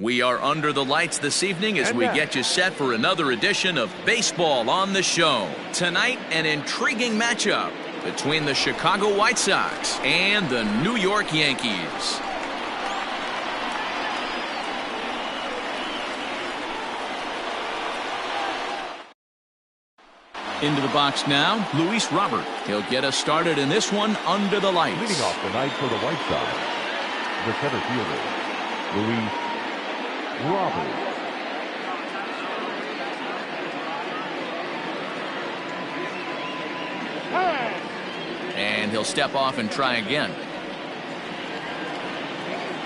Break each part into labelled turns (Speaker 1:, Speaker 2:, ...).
Speaker 1: We are under the lights this evening as we get you set for another edition of Baseball on the Show. Tonight, an intriguing matchup between the Chicago White Sox and the New York Yankees. Into the box now, Luis Robert. He'll get us started in this one under the lights.
Speaker 2: Leading off the night for the White Sox, the center fielder, Luis Robert.
Speaker 1: And he'll step off and try again.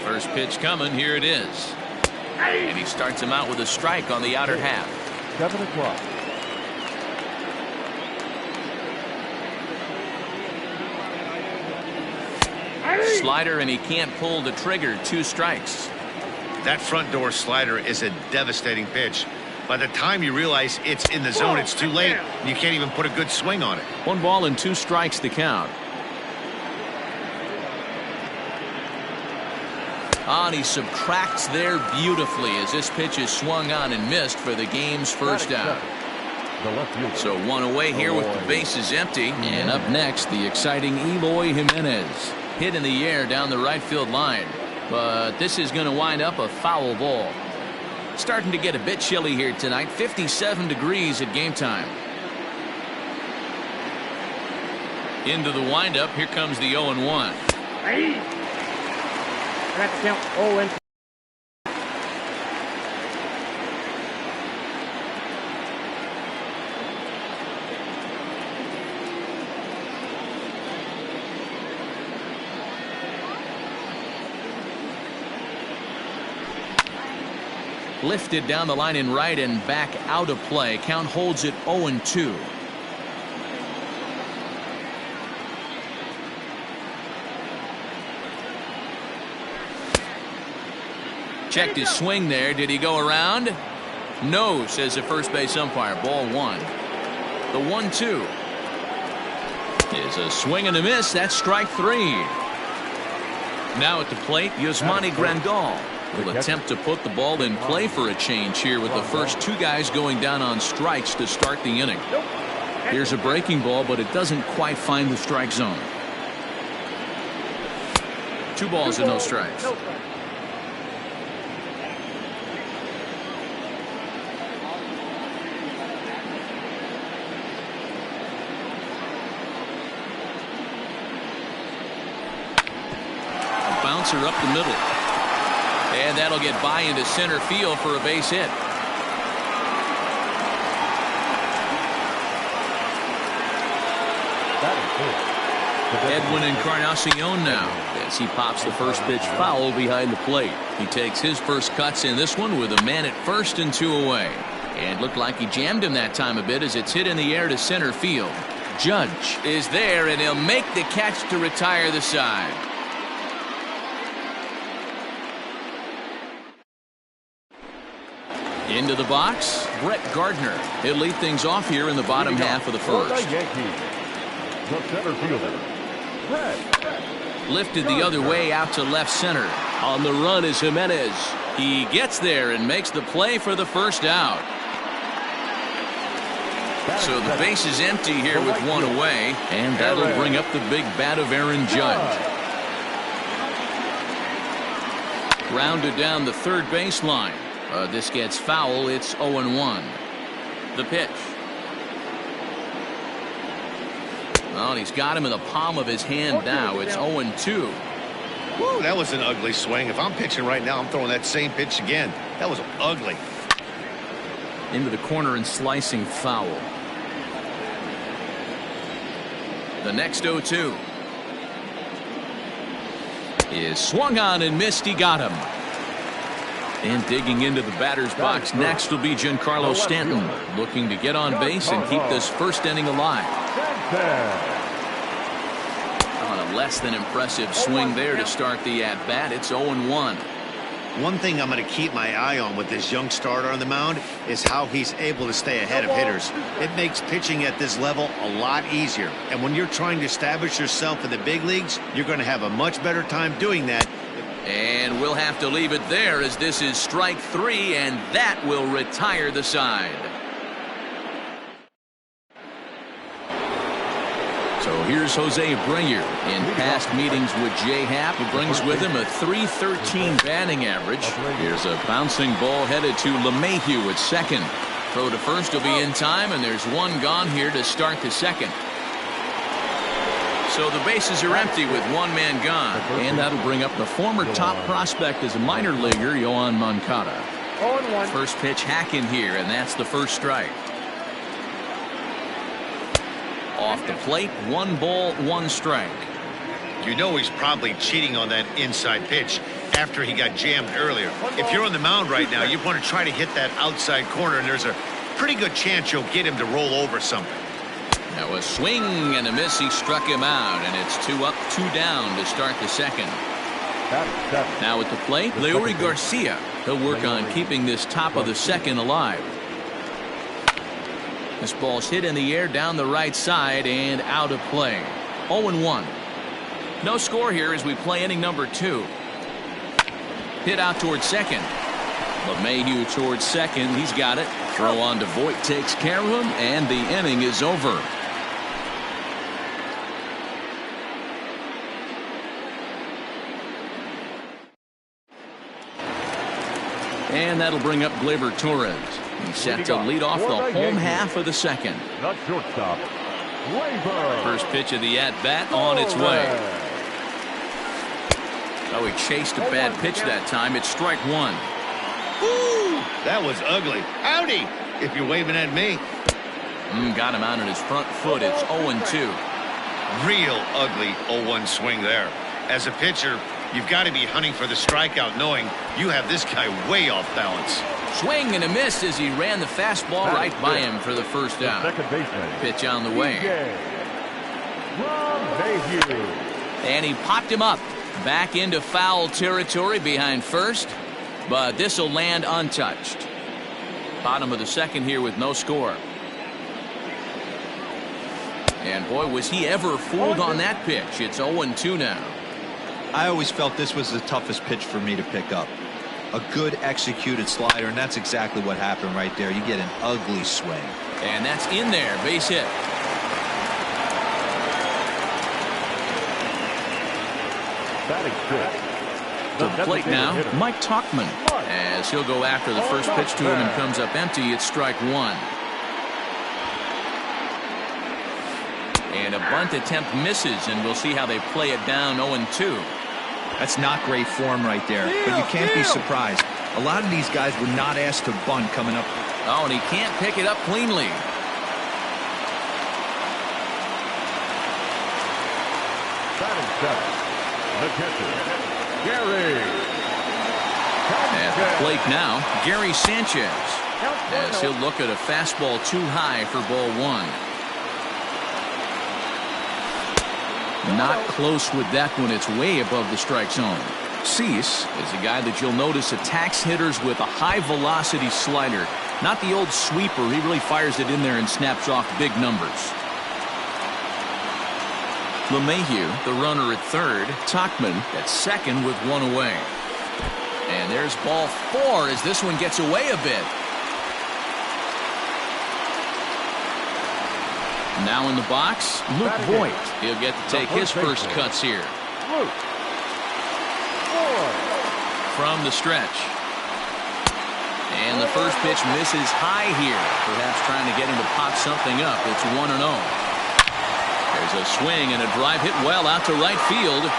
Speaker 1: First pitch coming, here it is. And he starts him out with a strike on the outer half.
Speaker 2: 7 o'clock.
Speaker 1: Slider, and he can't pull the trigger. 2 strikes.
Speaker 3: That front door slider is a devastating pitch. By the time you realize it's in the zone, it's too late. You can't even put a good swing on it.
Speaker 1: 1 ball and 2 strikes to count. And he subtracts there beautifully as this pitch is swung on and missed for the game's first out. So 1 away here with the bases empty. And up next, the exciting Eloy Jimenez. Hit in the air down the right field line. But this is going to wind up a foul ball. Starting to get a bit chilly here tonight. 57 degrees at game time. Into the windup. Here comes the 0-1.
Speaker 4: That's count 0-1.
Speaker 1: Lifted down the line in right and back out of play. Count holds it 0-2. Checked his swing there. Did he go around? No, says the first base umpire. Ball 1. The 1-2 is a swing and a miss. That's strike 3. Now at the plate, Yasmani Grandal will attempt to put the ball in play for a change here with the first 2 guys going down on strikes to start the inning. Here's a breaking ball, but it doesn't quite find the strike zone. 2 balls and no strikes. A bouncer up the middle. And that'll get by into center field for a base hit. Edwin Encarnacion now as he pops the first pitch foul behind the plate. He takes his first cuts in this one with a man at first and 2 away. And looked like he jammed him that time a bit as it's hit in the air to center field. Judge is there and he'll make the catch to retire the side. Into the box, Brett Gardner. He'll lead things off here in the bottom half of the first.
Speaker 2: The center fielder, Brett.
Speaker 1: Lifted the other way out to left center. On the run is Jimenez. He gets there and makes the play for the first out. So the base is empty here with 1 away, and that'll bring up the big bat of Aaron Judge. Grounded down the third baseline. This gets foul. It's 0-1. The pitch. Well, he's got him in the palm of his hand now. It's 0-2.
Speaker 3: Whoa, that was an ugly swing. If I'm pitching right now, I'm throwing that same pitch again. That was ugly.
Speaker 1: Into the corner and slicing foul. The next 0-2 is swung on and missed. He got him. And digging into the batter's box next will be Giancarlo Stanton, looking to get on base and keep this first inning alive. On a less than impressive swing there to start the at-bat. It's 0-1.
Speaker 3: One thing I'm going to keep my eye on with this young starter on the mound is how he's able to stay ahead of hitters. It makes pitching at this level a lot easier. And when you're trying to establish yourself in the big leagues, you're going to have a much better time doing that
Speaker 1: And we'll have to leave it there as this is strike 3, and that will retire the side. So here's Jose Abreu. In past meetings with J-Happ, he brings with him a .313 batting average. Here's a bouncing ball headed to LeMahieu at second. Throw to first will be in time, and there's one gone here to start the second. So the bases are empty with one man gone. And that'll bring up the former top prospect as a minor leaguer, Yoán Moncada. First pitch hack in here, and that's the first strike. Off the plate, 1 ball, 1 strike.
Speaker 3: You know he's probably cheating on that inside pitch after he got jammed earlier. If you're on the mound right now, you want to try to hit that outside corner, and there's a pretty good chance you'll get him to roll over something.
Speaker 1: Now a swing and a miss. He struck him out, and it's 2 up, 2 down to start the second. Now at the plate, Leury Garcia. He'll work on keeping this top of the second alive. This ball's hit in the air down the right side and out of play. 0-1. No score here as we play inning number 2. Hit out towards second. LeMahieu towards second. He's got it. Throw on to Voit takes care of him, and the inning is over. And that'll bring up Gleyber Torres. He's set to lead off the home half of the second.
Speaker 2: The shortstop, Gleyber.
Speaker 1: First pitch of the at-bat on its way. Oh, he chased a bad pitch that time. It's strike 1.
Speaker 3: Woo! That was ugly. Howdy, if you're waving at me.
Speaker 1: Got him out on his front foot. It's 0-2.
Speaker 3: Real ugly 0-1 swing there. As a pitcher, you've got to be hunting for the strikeout, knowing you have this guy way off balance.
Speaker 1: Swing and a miss as he ran the fastball right by him for the first out.
Speaker 2: Second baseman.
Speaker 1: Pitch on the way.
Speaker 2: LeMahieu.
Speaker 1: And he popped him up. Back into foul territory behind first. But this will land untouched. Bottom of the second here with no score. And boy, was he ever fooled on that pitch. It's 0-2 now.
Speaker 4: I always felt this was the toughest pitch for me to pick up. A good executed slider, and that's exactly what happened right there. You get an ugly swing.
Speaker 1: And that's in there. Base hit.
Speaker 2: Batting fifth.
Speaker 1: To the plate now, Mike Tauchman. As he'll go after the first pitch to him and comes up empty. It's strike 1. And a bunt attempt misses, and we'll see how they play it down. 0-2.
Speaker 4: That's not great form right there, but you can't be surprised. A lot of these guys were not asked to bunt coming up.
Speaker 1: Oh, and he can't pick it up cleanly.
Speaker 2: Batting seventh. The catcher, Gary.
Speaker 1: At the plate now, Gary Sanchez. As he'll look at a fastball too high for ball 1. Not close with that one. It's way above the strike zone. Cease is a guy that you'll notice attacks hitters with a high-velocity slider. Not the old sweeper. He really fires it in there and snaps off big numbers. LeMahieu, the runner at third. Tauchman at second with 1 away. And there's ball 4 as this one gets away a bit. Now in the box, Luke Voit. He'll get to take his first cuts here. From the stretch. And the first pitch misses high here. Perhaps trying to get him to pop something up. It's 1-0. There's a swing and a drive hit well out to right field.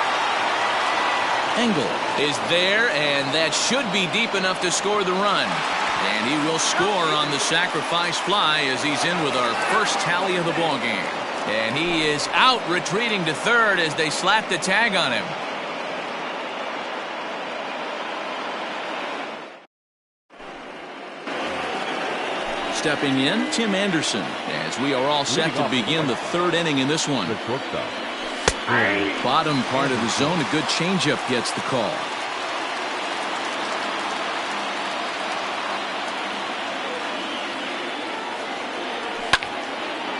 Speaker 1: Engel is there, and that should be deep enough to score the run. And he will score on the sacrifice fly as he's in with our first tally of the ball game. And he is out, retreating to third as they slap the tag on him. Stepping in, Tim Anderson, as we are all set to begin the third inning in this one.
Speaker 2: The shortstop.
Speaker 1: Bottom part of the zone, a good changeup gets the call.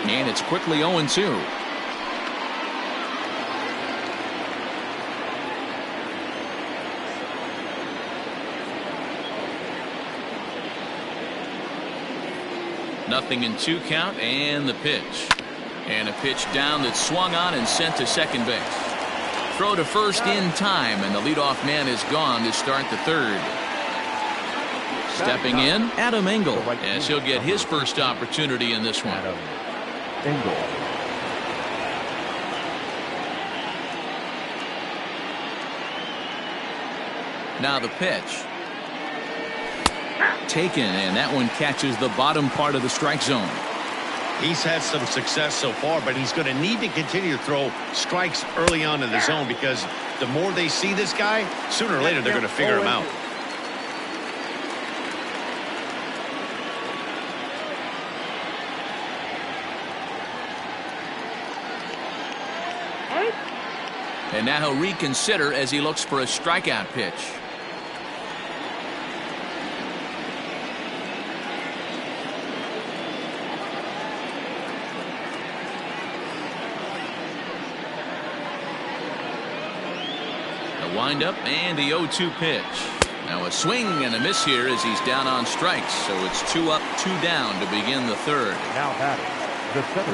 Speaker 1: And it's quickly 0-2. Nothing in 2 count, and the pitch. And a pitch down that's swung on and sent to second base. Throw to first in time, and the leadoff man is gone to start the 3rd. Stepping in, Adam Engel, as he'll get his first opportunity in this one.
Speaker 2: Engel.
Speaker 1: Now the pitch. Taken, and that one catches the bottom part of the strike zone.
Speaker 3: He's had some success so far, but he's going to need to continue to throw strikes early on in the zone, because the more they see this guy, sooner or later they're going to figure him out.
Speaker 1: And now he'll reconsider as he looks for a strikeout pitch. The windup and the 0-2 pitch. Now a swing and a miss here as he's down on strikes. So it's 2 up, 2 down to begin the 3rd.
Speaker 2: Now batting.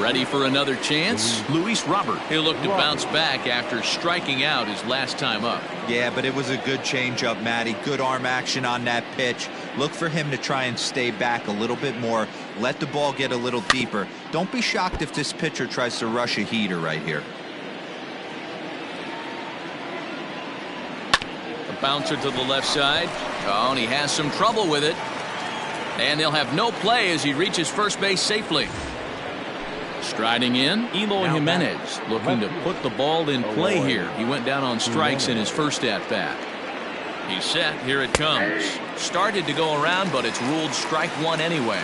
Speaker 1: Ready for another chance? Luis Robert. He'll look to bounce back after striking out his last time up.
Speaker 4: Yeah, but it was a good changeup, Matty. Good arm action on that pitch. Look for him to try and stay back a little bit more. Let the ball get a little deeper. Don't be shocked if this pitcher tries to rush a heater right here.
Speaker 1: A bouncer to the left side. Oh, and he has some trouble with it. And they'll have no play as he reaches first base safely. Striding in, Eloy Jimenez, looking to put the ball in play here. He went down on strikes in his first at-bat. He's set. Here it comes. Started to go around, but it's ruled strike 1 anyway.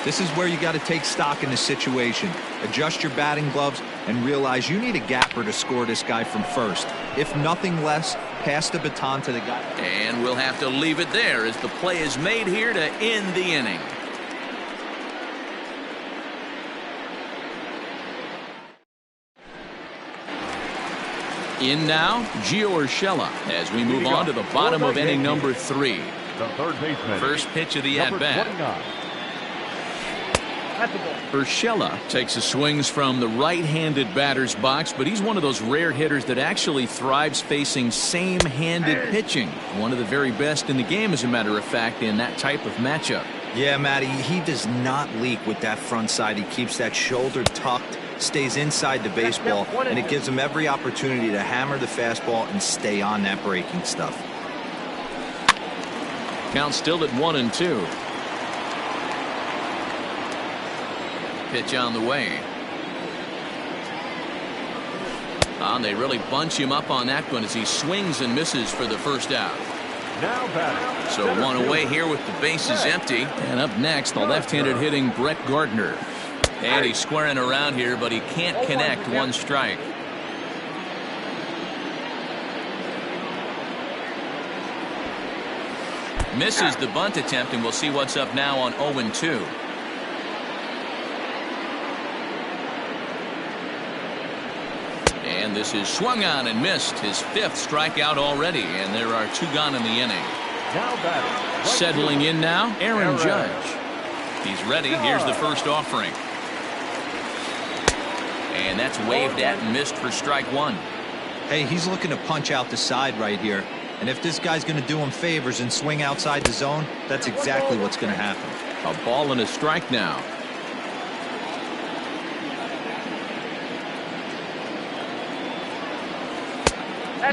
Speaker 4: This is where you got to take stock in the situation. Adjust your batting gloves and realize you need a gapper to score this guy from first. If nothing less, pass the baton to the guy.
Speaker 1: And we'll have to leave it there as the play is made here to end the inning. In now, Gio Urshela as we move on to the bottom of inning number 3.
Speaker 2: The third baseman.
Speaker 1: First pitch of the at-bat. Urshela takes his swings from the right-handed batter's box, but he's one of those rare hitters that actually thrives facing same-handed pitching. One of the very best in the game, as a matter of fact, in that type of matchup.
Speaker 4: Yeah, Matty, he does not leak with that front side. He keeps that shoulder tucked, stays inside the baseball, and it gives him every opportunity to hammer the fastball and stay on that breaking stuff.
Speaker 1: Count still at 1-2. Pitch on the way. And they really bunch him up on that one as he swings and misses for the first out.
Speaker 2: Now batting.
Speaker 1: So one away here with the bases empty. And up next, the left-handed hitting Brett Gardner. And he's squaring around here, but he can't connect. 1 strike. Misses the bunt attempt, and we'll see what's up now on 0-2. And this is swung on and missed. His 5th strikeout already, and there are 2 gone in the inning.
Speaker 2: Now batting.
Speaker 1: Settling in now, Aaron Judge. He's ready. Here's the first offering. And that's waved at and missed for strike 1.
Speaker 4: Hey, he's looking to punch out the side right here. And if this guy's going to do him favors and swing outside the zone, that's exactly what's going to happen.
Speaker 1: A ball and a strike now.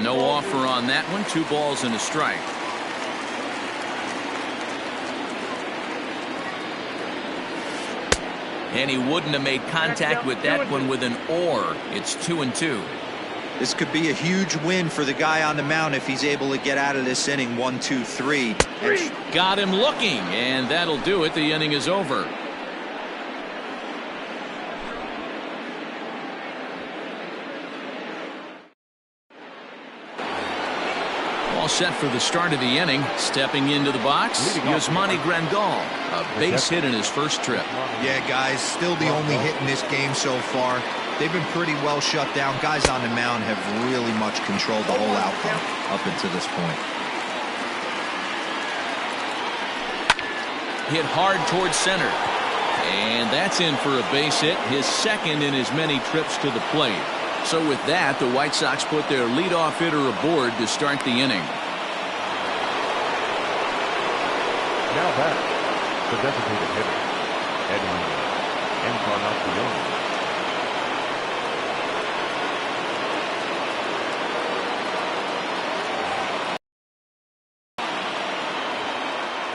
Speaker 1: No offer on that one. 2 balls and a strike. And he wouldn't have made contact with that one with an or. It's 2-2.
Speaker 4: This could be a huge win for the guy on the mound if he's able to get out of this inning. 1, 2, 3.
Speaker 1: Got him looking, and that'll do it. The inning is over. All set for the start of the inning. Stepping into the box, Yasmani Grandal. A base hit in his first trip.
Speaker 4: Yeah, guys, still the only hit in this game so far. They've been pretty well shut down. Guys on the mound have really much controlled the whole outcome up until this point.
Speaker 1: Hit hard towards center. And that's in for a base hit, his second in as many trips to the plate. So with that, the White Sox put their leadoff hitter aboard to start the inning.
Speaker 2: Now back, the designated hitter, Edwin Encarnacion.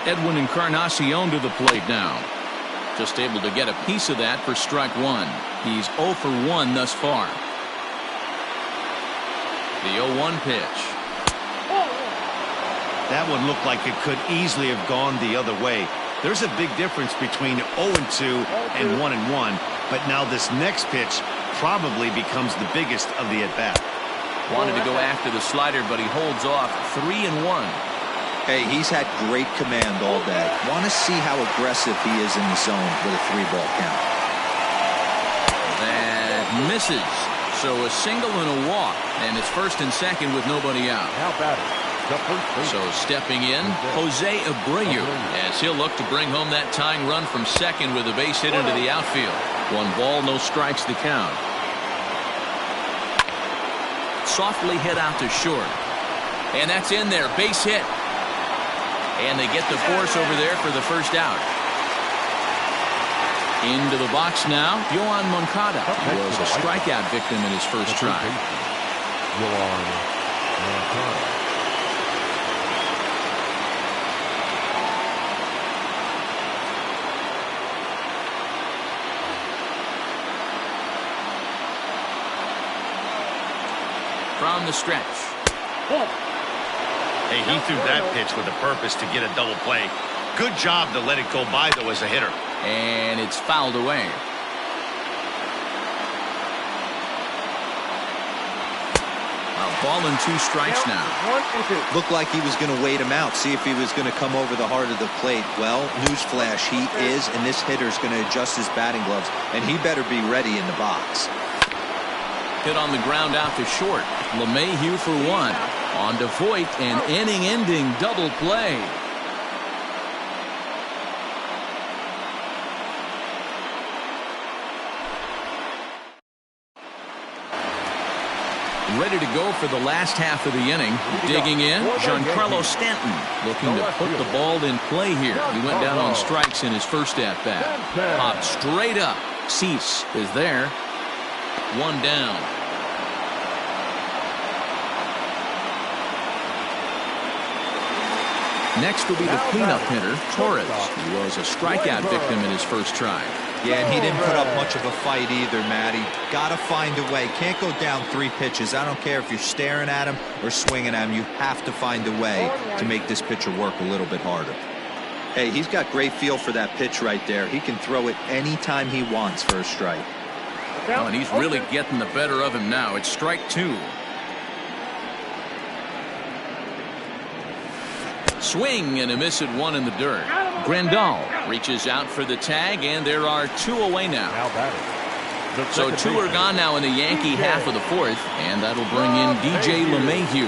Speaker 1: Edwin Encarnacion to the plate now. Just able to get a piece of that for strike one. He's 0 for 1 thus far. The 0-1 pitch.
Speaker 3: That one looked like it could easily have gone the other way. There's a big difference between 0-2 and 1-1, but now this next pitch probably becomes the biggest of the at-bat.
Speaker 1: Wanted to go after the slider, but he holds off. 3-1.
Speaker 4: Hey, he's had great command all day. Want to see how aggressive he is in the zone with a 3-ball count.
Speaker 1: That misses. So a single and a walk, and it's first and second with nobody out.
Speaker 2: Now batting, the first base.
Speaker 1: So stepping in, Jose Abreu, as he'll look to bring home that tying run from second with a base hit into the outfield. 1 ball, no strikes the count. Softly hit out to short. And that's in there, base hit. And they get the force over there for the first out. Into the box now, Yoan Moncada. He was a strikeout victim in his first try.
Speaker 2: Yoan Moncada.
Speaker 1: From the stretch.
Speaker 3: Hey, he threw that pitch with a purpose to get a double play. Good job to let it go by, though, as a hitter.
Speaker 1: And it's fouled away. A ball and 2 strikes now.
Speaker 4: Looked like he was going to wait him out, see if he was going to come over the heart of the plate. Well, newsflash, he is, and this hitter's going to adjust his batting gloves, and he better be ready in the box.
Speaker 1: Hit on the ground out to short. LeMahieu for 1. On to Voit, an inning-ending double play. Ready to go for the last half of the inning. Digging in, Giancarlo Stanton looking to put the ball in play here. He went down on strikes in his first at-bat. Popped straight up. Cease is there. 1 down. Next will be the cleanup hitter, Torres. He was a strikeout victim in his first try.
Speaker 4: Yeah, and he didn't put up much of a fight either, Matty. Gotta find a way. Can't go down 3 pitches. I don't care if you're staring at him or swinging at him. You have to find a way to make this pitcher work a little bit harder. Hey, he's got great feel for that pitch right there. He can throw it anytime he wants for a strike.
Speaker 1: Oh, and he's really getting the better of him now. It's strike 2. Swing and a miss at 1 in the dirt. Grandal reaches out for the tag, and there are 2 away now. So 2 are gone now in the Yankee half of the 4th, and that'll bring in DJ LeMahieu.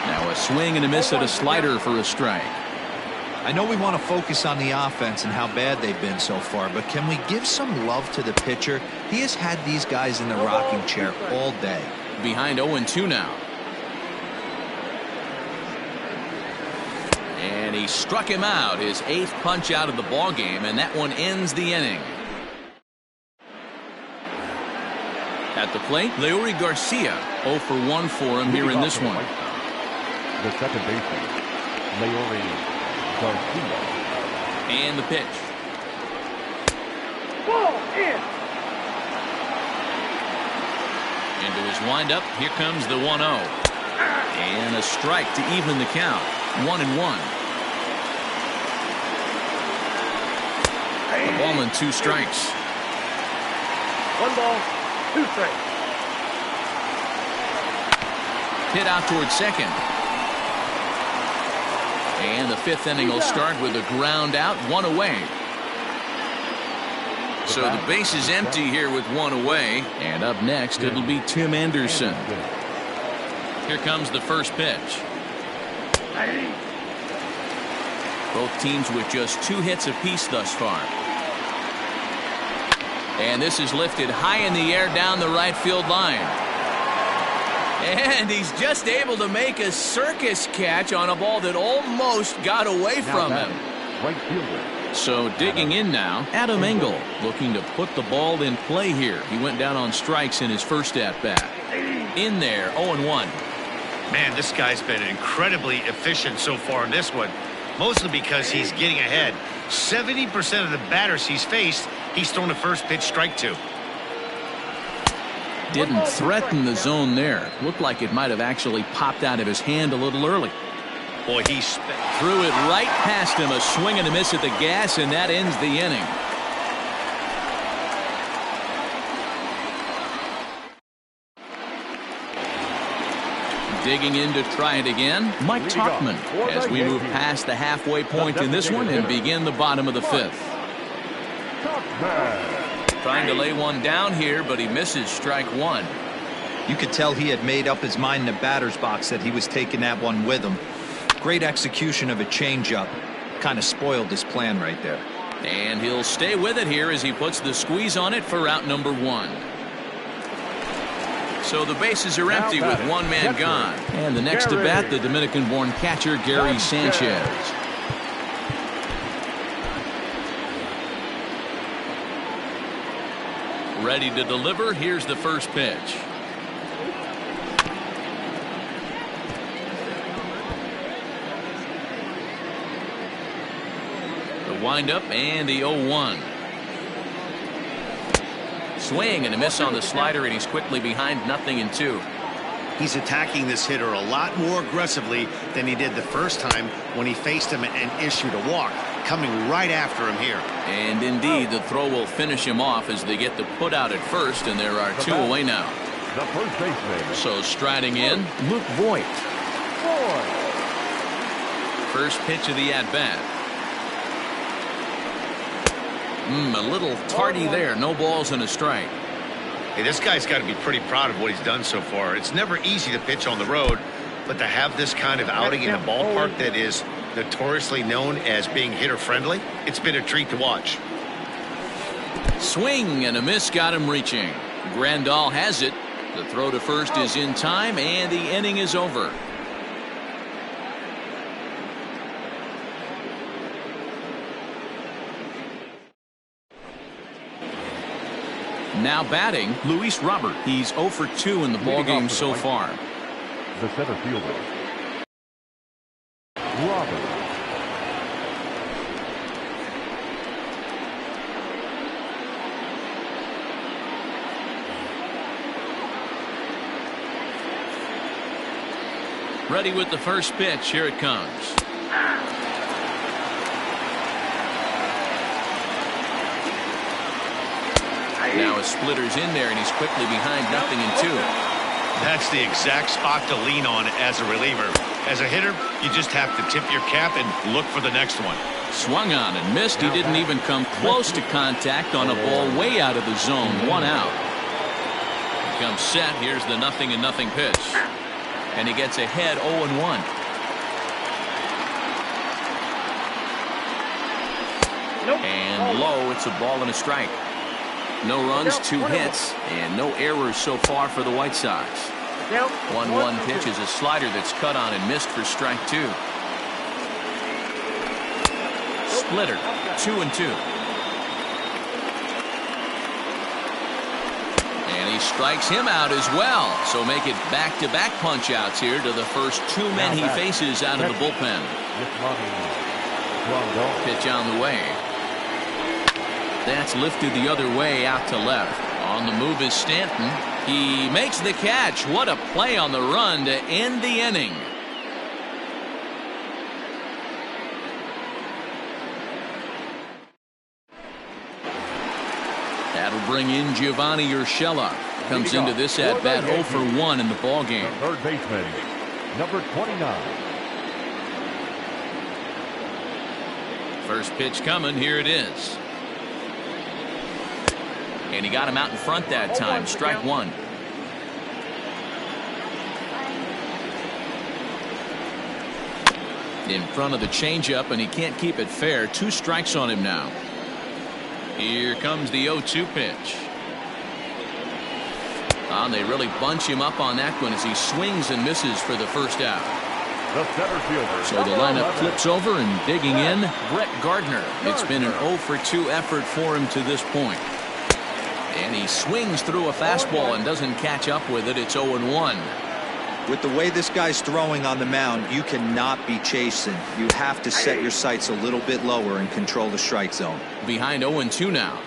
Speaker 1: Now a swing and a miss at a slider for a strike.
Speaker 4: I know we want to focus on the offense and how bad they've been so far, but can we give some love to the pitcher? He has had these guys in the rocking chair all day.
Speaker 1: Behind 0-2 now. And he struck him out, his 8th punch out of the ball game, and that one ends the inning. At the plate, Leury Garcia, 0 for 1 for him here in this one.
Speaker 2: The second baseman, Leury Garcia.
Speaker 1: And the pitch.
Speaker 5: Ball in.
Speaker 1: Into his windup, here comes the 1-0. And a strike to even the count. 1-1. A ball and 2 strikes.
Speaker 5: 1 ball, 2 strikes.
Speaker 1: Hit out towards second. And the 5th inning will start with a ground out, 1 away. So the base is empty here with 1 away. And up next, it'll be Tim Anderson. Here comes the first pitch. Both teams with just 2 hits apiece thus far. And this is lifted high in the air down the right field line. And he's just able to make a circus catch on a ball that almost got away from him.
Speaker 2: Right fielder.
Speaker 1: So digging in now, Adam Engel looking to put the ball in play here. He went down on strikes in his first at-bat. In there, 0-1.
Speaker 3: Man, this guy's been incredibly efficient so far in this one, mostly because he's getting ahead. 70% of the batters he's faced, he's thrown a first pitch strike to.
Speaker 1: Didn't threaten the zone there. Looked like it might have actually popped out of his hand a little early.
Speaker 3: Boy, he
Speaker 1: threw it right past him. A swing and a miss at the gas, and that ends the inning. Digging in to try it again, Mike Tauchman, as we move past the halfway point in this one and begin the bottom of the 5th. Trying to lay one down here, but he misses strike 1.
Speaker 4: You could tell he had made up his mind in the batter's box that he was taking that one with him. Great execution of a changeup. Kind of spoiled his plan right there.
Speaker 1: And he'll stay with it here as he puts the squeeze on it for out number 1. So the bases are empty with one man gone. And the next to bat, the Dominican-born catcher Gary Sanchez. Ready to deliver. Here's the first pitch. The windup and the 0-1. Swing and a miss on the slider, and he's quickly behind 0-2.
Speaker 3: He's attacking this hitter a lot more aggressively than he did the first time when he faced him and issued a walk, coming right after him here.
Speaker 1: And indeed, the throw will finish him off as they get the put out at first, and there are 2 away now.
Speaker 2: The first baseman.
Speaker 1: So striding in, Luke Voigt. First pitch of the at-bat. A little tardy there. No balls and a strike.
Speaker 3: Hey, this guy's got to be pretty proud of what he's done so far. It's never easy to pitch on the road, but to have this kind of outing in a ballpark that is notoriously known as being hitter-friendly, it's been a treat to watch.
Speaker 1: Swing and a miss got him reaching. Grandal has it. The throw to first is in time, and the inning is over. Now batting, Luis Robert. He's 0 for 2 in the ballgame so far.
Speaker 2: The center fielder, Robert.
Speaker 1: Ready with the first pitch. Here it comes. Now a splitter's in there, and he's quickly behind 0-2.
Speaker 3: That's the exact spot to lean on as a reliever. As a hitter, you just have to tip your cap and look for the next one.
Speaker 1: Swung on and missed. He didn't even come close to contact on a ball way out of the zone. 1 out. He comes set. Here's the 0-0 pitch. And he gets ahead 0-1. And low. It's a ball and a strike. No runs, 2 hits, and no errors so far for the White Sox. 1-1 pitch is a slider that's cut on and missed for strike 2. Splitter, 2-2. And he strikes him out as well. So make it back-to-back punch-outs here to the first 2 men he faces out of the bullpen. Pitch on the way. That's lifted the other way out to left. On the move is Stanton. He makes the catch. What a play on the run to end the inning. That'll bring in Giovanni Urshela. Comes into this at-bat 0 for 1 in the ballgame.
Speaker 2: Third baseman, number 29.
Speaker 1: First pitch coming. Here it is. And he got him out in front that time. Strike 1. In front of the changeup, and he can't keep it fair. 2 strikes on him now. Here comes the 0-2 pitch. They really bunch him up on that one as he swings and misses for the first out.
Speaker 2: The center fielder.
Speaker 1: So the lineup flips over, and digging in, Brett Gardner. It's been an 0-for-2 effort for him to this point. And he swings through a fastball and doesn't catch up with it. It's 0-1.
Speaker 4: With the way this guy's throwing on the mound, you cannot be chasing. You have to set your sights a little bit lower and control the strike zone.
Speaker 1: Behind 0-2 now.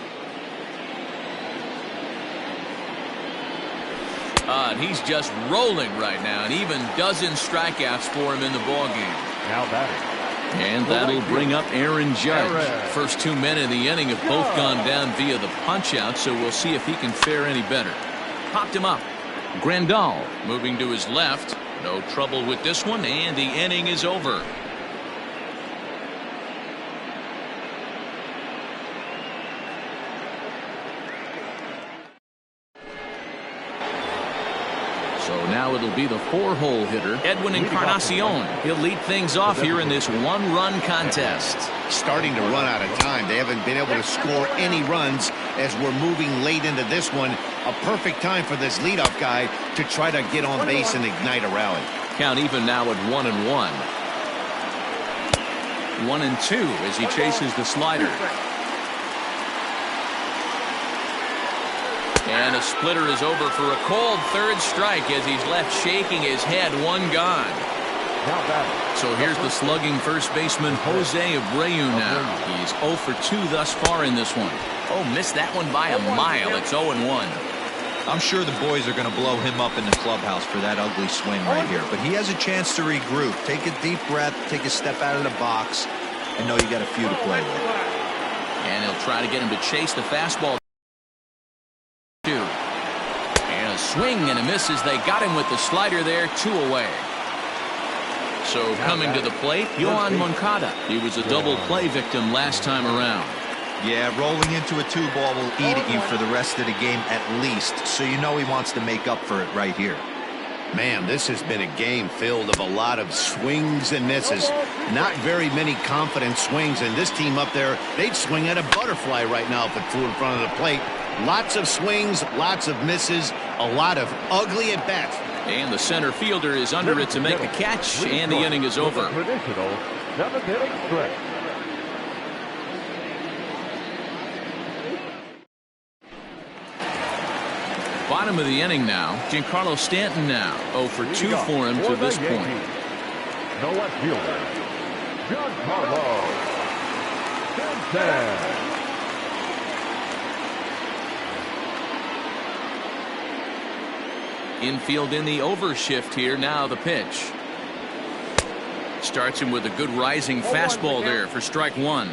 Speaker 1: And he's just rolling right now, and even dozen strikeouts for him in the ballgame.
Speaker 2: Now batting.
Speaker 1: And that'll bring up Aaron Judge. First 2 men in the inning have both gone down via the punch-out, so we'll see if he can fare any better. Popped him up. Grandal moving to his left. No trouble with this one, and the inning is over. So now it'll be the 4-hole hitter, Edwin Encarnacion. He'll lead things off here in this 1-run contest.
Speaker 3: Starting to run out of time. They haven't been able to score any runs as we're moving late into this one. A perfect time for this leadoff guy to try to get on base and ignite a rally.
Speaker 1: Count even now at 1-1. 1-2 as he chases the slider. And a splitter is over for a called 3rd strike as he's left shaking his head. 1 gone. So here's the slugging first baseman Jose Abreu now. He's 0-for-2 thus far in this one. Oh, missed that one by a mile. It's 0-1.
Speaker 4: I'm sure the boys are going to blow him up in the clubhouse for that ugly swing right here. But he has a chance to regroup. Take a deep breath, take a step out of the box, and know you got a few to play with.
Speaker 1: And he'll try to get him to chase the fastball. And a swing and a miss as they got him with the slider there. 2 away. So coming to the plate, Yohan Moncada. He was a double play victim last time around.
Speaker 4: Yeah, rolling into a 2-ball will eat at you for the rest of the game at least, so you know he wants to make up for it right here.
Speaker 3: Man, this has been a game filled of a lot of swings and misses. Not very many confident swings, and this team up there, they'd swing at a butterfly right now if it flew in front of the plate. Lots of swings, lots of misses, a lot of ugly at-bats.
Speaker 1: And the center fielder is under it to make the catch, and the inning is over.
Speaker 2: Traditional 7th-inning stretch.
Speaker 1: Bottom of the inning now. Giancarlo Stanton now 0-for-2 for him to this point.
Speaker 2: The left fielder, Giancarlo Stanton.
Speaker 1: Infield in the overshift here. Now the pitch. Starts him with a good rising fastball there for strike 1.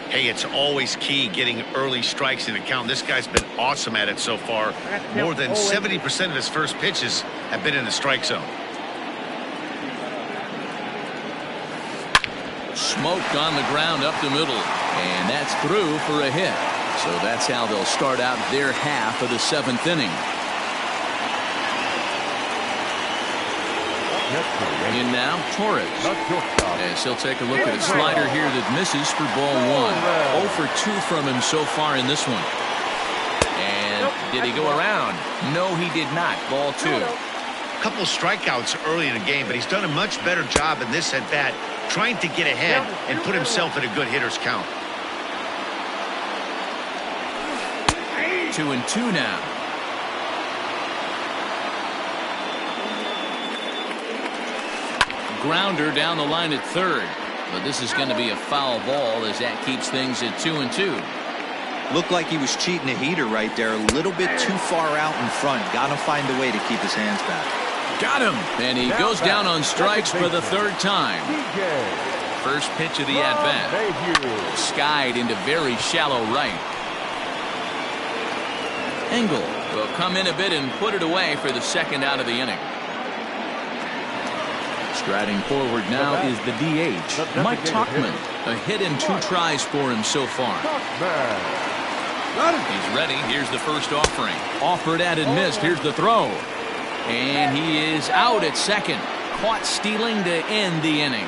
Speaker 3: Hey, it's always key getting early strikes in the count. This guy's been awesome at it so far. More than 70% of his first pitches have been in the strike zone.
Speaker 1: Smoked on the ground up the middle, and that's through for a hit. So that's how they'll start out their half of the 7th inning. In now, Torres. As he'll take a look at a slider here that misses for ball 1. 0-for-2 from him so far in this one. And did he go around? No, he did not. Ball 2.
Speaker 3: A couple strikeouts early in the game, but he's done a much better job in this at-bat, trying to get ahead and put himself in a good hitter's count.
Speaker 1: 2-2 now. Grounder down the line at 3rd. But this is going to be a foul ball as that keeps things at 2-2.
Speaker 4: Looked like he was cheating a heater right there. A little bit too far out in front. Got to find a way to keep his hands back.
Speaker 1: Got him. And he goes down on strikes for the 3rd time. First pitch of the at-bat. Skied into very shallow right. Engel will come in a bit and put it away for the 2nd out of the inning. Striding forward now is the DH, Mike Tauchman. A hit and 2 tries for him so far. He's ready. Here's the first offering. Offered at and missed. Here's the throw. And he is out at 2nd. Caught stealing to end the inning.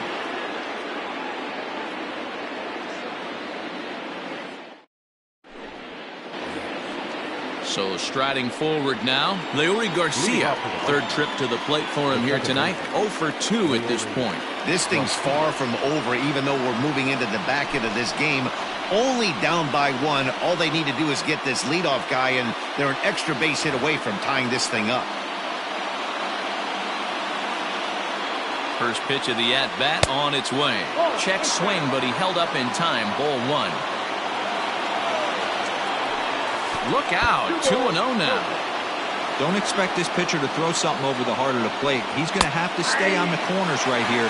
Speaker 1: So striding forward now, Leury Garcia. Third trip to the plate for him here tonight. 0 for 2 at this point.
Speaker 3: This thing's far from over, even though we're moving into the back end of this game. Only down by 1. All they need to do is get this leadoff guy, and they're an extra base hit away from tying this thing up.
Speaker 1: First pitch of the at-bat on its way. Check swing, but he held up in time. Ball 1. Look out. 2-0 now.
Speaker 4: Don't expect this pitcher to throw something over the heart of the plate. He's going to have to stay on the corners right here.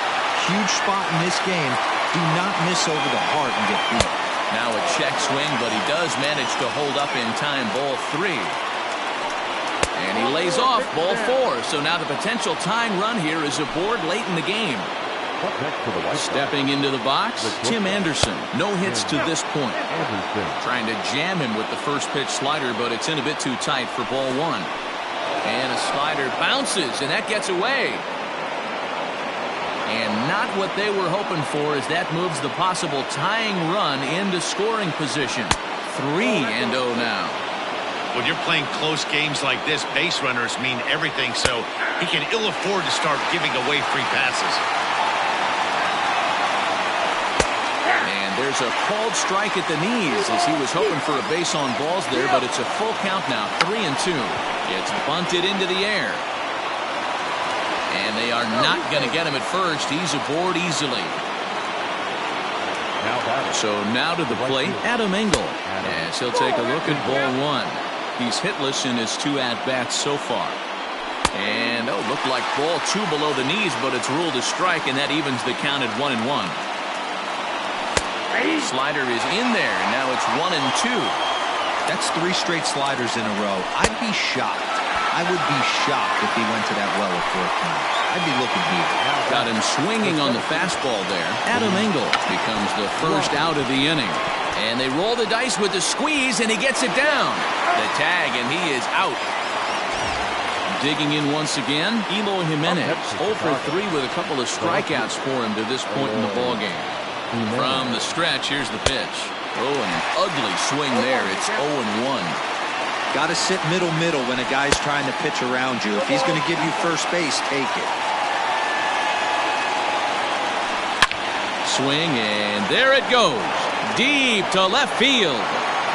Speaker 4: Huge spot in this game. Do not miss over the heart and get beat.
Speaker 1: Now a check swing, but he does manage to hold up in time. Ball 3. And he lays off. Ball 4. So now the potential tying run here is aboard late in the game. Stepping into the box, Tim Anderson. No hits to this point. Trying to jam him with the first pitch slider, but it's in a bit too tight for ball 1. And a slider bounces, and that gets away. And not what they were hoping for, as that moves the possible tying run into scoring position. 3-0 now.
Speaker 3: When you're playing close games like this, base runners mean everything, so he can ill afford to start giving away free passes.
Speaker 1: There's a called strike at the knees, as he was hoping for a base on balls there, but it's a full count now. 3-2. It's bunted into the air. And they are not going to get him at first. He's aboard easily. So now to the plate, Adam Engel. As he'll take a look at ball 1. He's hitless in his 2 at-bats so far. And, looked like ball 2 below the knees, but it's ruled a strike, and that evens the count at 1-1. Slider is in there, and now it's 1-2.
Speaker 4: That's 3 straight sliders in a row. I'd be shocked. I would be shocked if he went to that well at 4th count. I'd be looking here.
Speaker 1: Got him swinging on the fastball there. Adam Engel becomes the first out of the inning. And they roll the dice with the squeeze, and he gets it down. The tag, and he is out. Digging in once again, Eloy Jimenez. 0 for 3 with a couple of strikeouts for him to this point in the ballgame. From the stretch, here's the pitch. An ugly swing there. It's 0-1.
Speaker 4: Got to sit middle when a guy's trying to pitch around you. If he's going to give you first base, take it.
Speaker 1: Swing, and there it goes. Deep to left field.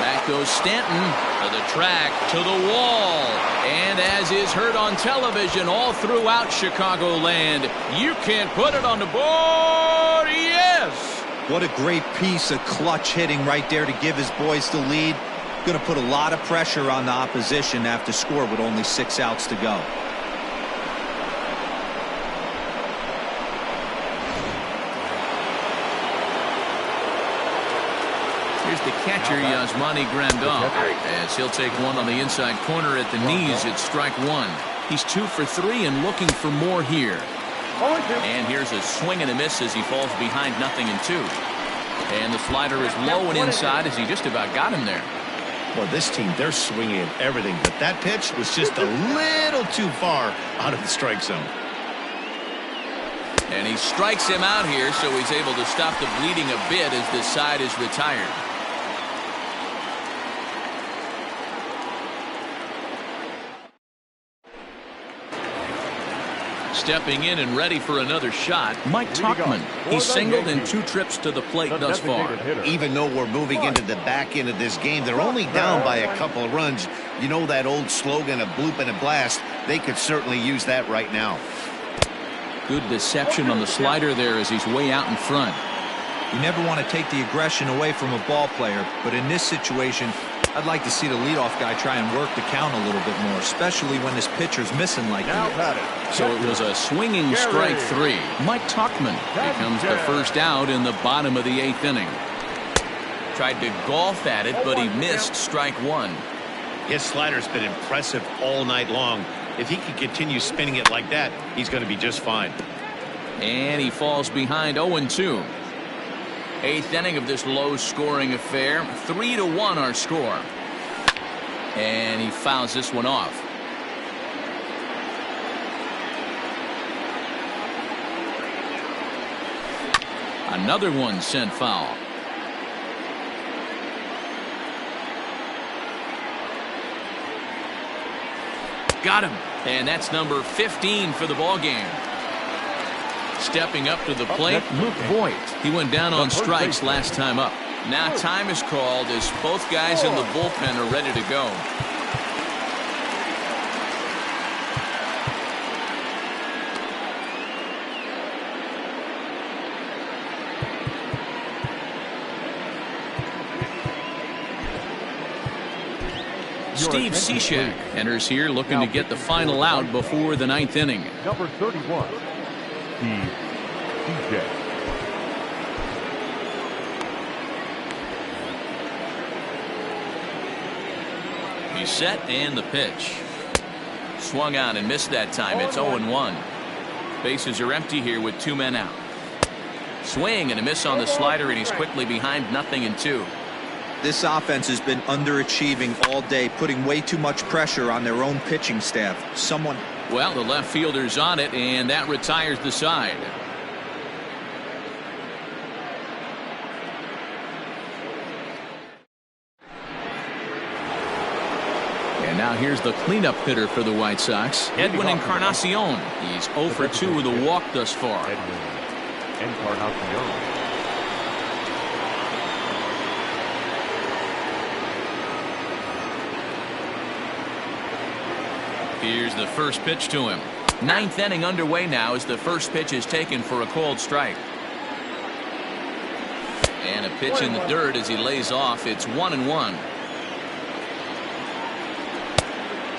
Speaker 1: Back goes Stanton to the track, to the wall. And as is heard on television all throughout Chicagoland, you can't put it on the board. Yes!
Speaker 4: What a great piece of clutch hitting right there to give his boys the lead. Going to put a lot of pressure on the opposition to have to score with only 6 outs to go.
Speaker 1: Here's the catcher, Yasmani Grandal, as he'll take one on the inside corner at the knees. It's strike 1. He's 2 for 3 and looking for more here. And here's a swing and a miss as he falls behind 0-2. And the slider is low and inside as he just about got him there.
Speaker 3: Well, this team, they're swinging at everything, but that pitch was just a little too far out of the strike zone.
Speaker 1: And he strikes him out here, so he's able to stop the bleeding a bit as this side is retired. Stepping in and ready for another shot, Mike Tauchman. He's singled in 2 trips to the plate thus far.
Speaker 3: Even though we're moving into the back end of this game, they're only down by a couple of runs. You know that old slogan, a bloop and a blast? They could certainly use that right now.
Speaker 1: Good deception on the slider there as he's way out in front.
Speaker 4: You never want to take the aggression away from a ball player, but in this situation, I'd like to see the leadoff guy try and work the count a little bit more, especially when his pitcher's missing like that.
Speaker 1: So it was a swinging strike 3. Mike Tauchman becomes the first out in the bottom of the 8th inning. Tried to golf at it, but he missed strike 1.
Speaker 3: His slider's been impressive all night long. If he can continue spinning it like that, he's going to be just fine.
Speaker 1: And he falls behind 0-2. 8th inning of this low-scoring affair. 3-1 our score. And he fouls this one off. Another one sent foul. Got him. And that's number 15 for the ball game. Stepping up to the plate, Luke Voigt. He went down on strikes last time up. Now time is called as both guys in the bullpen are ready to go. Steve Cishek enters here looking to get the final out before the ninth inning.
Speaker 2: Number 31, Steve Cishek.
Speaker 1: He's set and the pitch. Swung on and missed that time. It's 0-1. Bases are empty here with 2 men out. Swing and a miss on the slider, and he's quickly behind 0-2.
Speaker 4: This offense has been underachieving all day, putting way too much pressure on their own pitching staff.
Speaker 1: Well, the left fielder's on it, and that retires the side. And now here's the cleanup hitter for the White Sox, Edwin Encarnacion. He's 0 for 2 with a walk thus far.
Speaker 2: Edwin Encarnacion.
Speaker 1: Here's the first pitch to him. Ninth inning underway now as the first pitch is taken for a called strike. And a pitch in the dirt as he lays off. It's 1-1.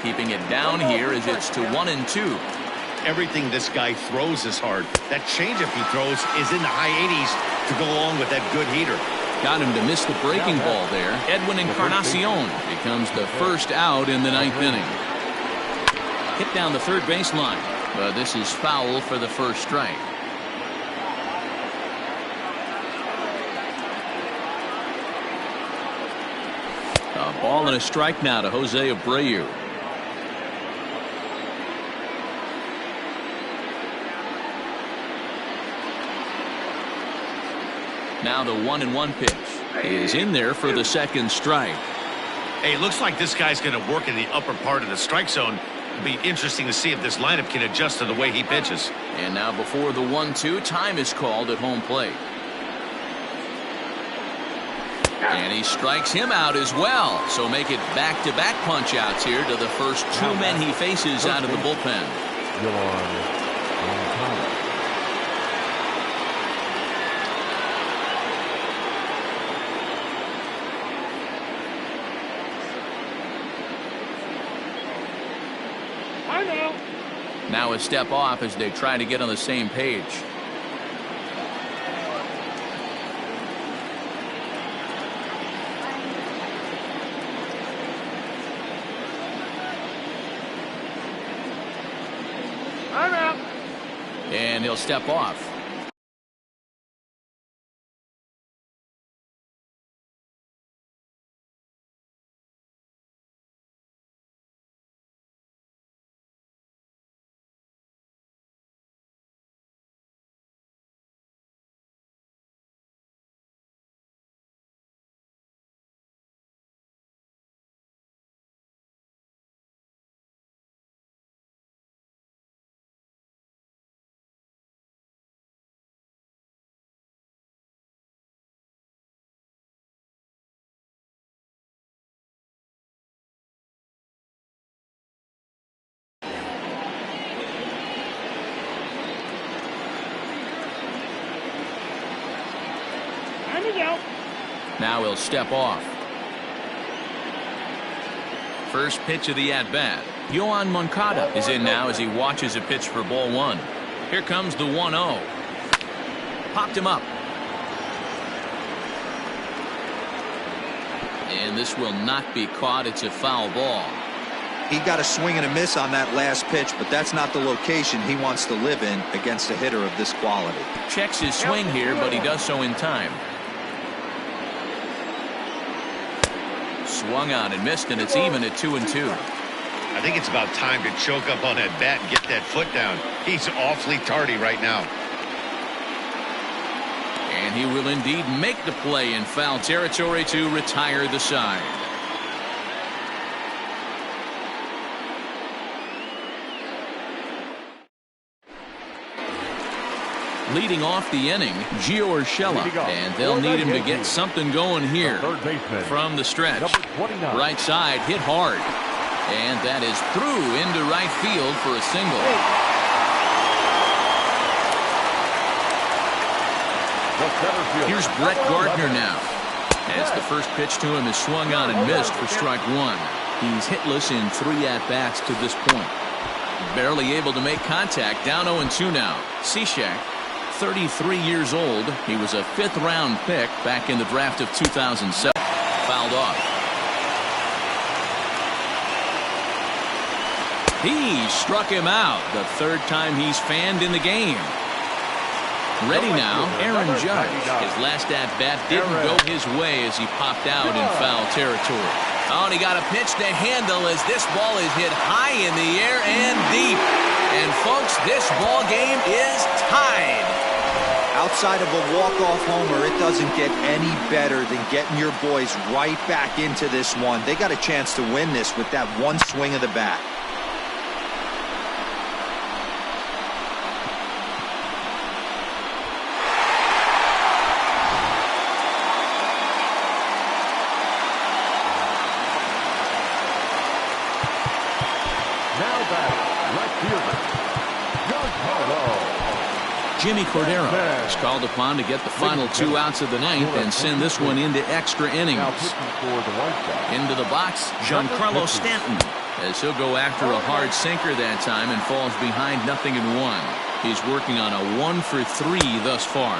Speaker 1: Keeping it down here as it's to 1-2.
Speaker 3: Everything this guy throws is hard. That changeup he throws is in the high 80s to go along with that good heater.
Speaker 1: Got him to miss the breaking ball there. Edwin Encarnacion becomes the first out in the ninth inning. Hit down the third baseline, but this is foul for the first strike. A ball and a strike now to Jose Abreu. Now the 1-1 pitch is in there for the second strike.
Speaker 3: Hey, it looks like this guy's going to work in the upper part of the strike zone. It'll be interesting to see if this lineup can adjust to the way he pitches.
Speaker 1: And now before the 1-2, time is called at home plate. And he strikes him out as well. So make it back-to-back punch-outs here to the first 2 men he faces out of the bullpen. Now a step off as they try to get on the same page.
Speaker 5: I'm out.
Speaker 1: And he'll step off. Now he'll step off. First pitch of the at-bat. Yohan Moncada is in now as he watches a pitch for ball 1. Here comes the 1-0. Popped him up. And this will not be caught. It's a foul ball.
Speaker 4: He got a swing and a miss on that last pitch, but that's not the location he wants to live in against a hitter of this quality.
Speaker 1: Checks his swing here, but he does so in time. Swung on and missed, and it's even at 2-2.
Speaker 3: I think it's about time to choke up on that bat and get that foot down. He's awfully tardy right now.
Speaker 1: And he will indeed make the play in foul territory to retire the side. Leading off the inning, Gio Urshela, and they'll need him to get something going here from the stretch. Right side hit hard, and that is through into right field for a single. Here's Brett Gardner now, as the first pitch to him is swung on and missed for strike one. He's hitless in 3 at-bats to this point. Barely able to make contact. Down 0-2 now. Cishek, 33 years old. He was a 5th-round pick back in the draft of 2007. Fouled off. He struck him out. The 3rd time he's fanned in the game. Ready now, Aaron Judge. His last at-bat didn't go his way as he popped out in foul territory. Oh, and he got a pitch to handle as this ball is hit high in the air and deep. And, folks, this ball game is tied.
Speaker 4: Outside of a walk-off homer, it doesn't get any better than getting your boys right back into this one. They got a chance to win this with that one swing of the bat.
Speaker 1: Jimmy Cordero is called upon to get the final 2 outs of the 9th and send this one into extra innings. Into the box, Giancarlo Stanton, as he'll go after a hard sinker that time and falls behind 0-1. He's working on a 1-for-3 thus far.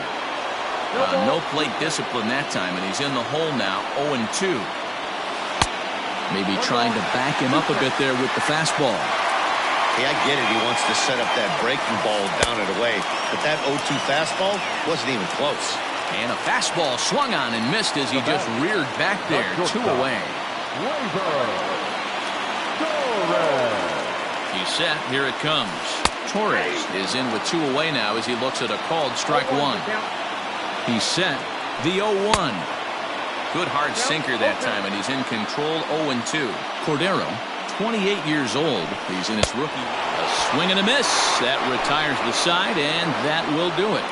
Speaker 1: No plate discipline that time, and he's in the hole now, 0-2. Maybe trying to back him up a bit there with the fastball.
Speaker 3: Hey, I get it. He wants to set up that breaking ball down and away. But that 0-2 fastball wasn't even close.
Speaker 1: And a fastball swung on and missed as he just reared back there. 2 away. He's set. Here it comes. Torres is in with 2 away now as he looks at a called strike 1. He's set. The 0-1. Good hard sinker that time, and he's in control. 0-2. Cordero, 28 years old. He's in his rookie. A swing and a miss. That retires the side, and that will do it.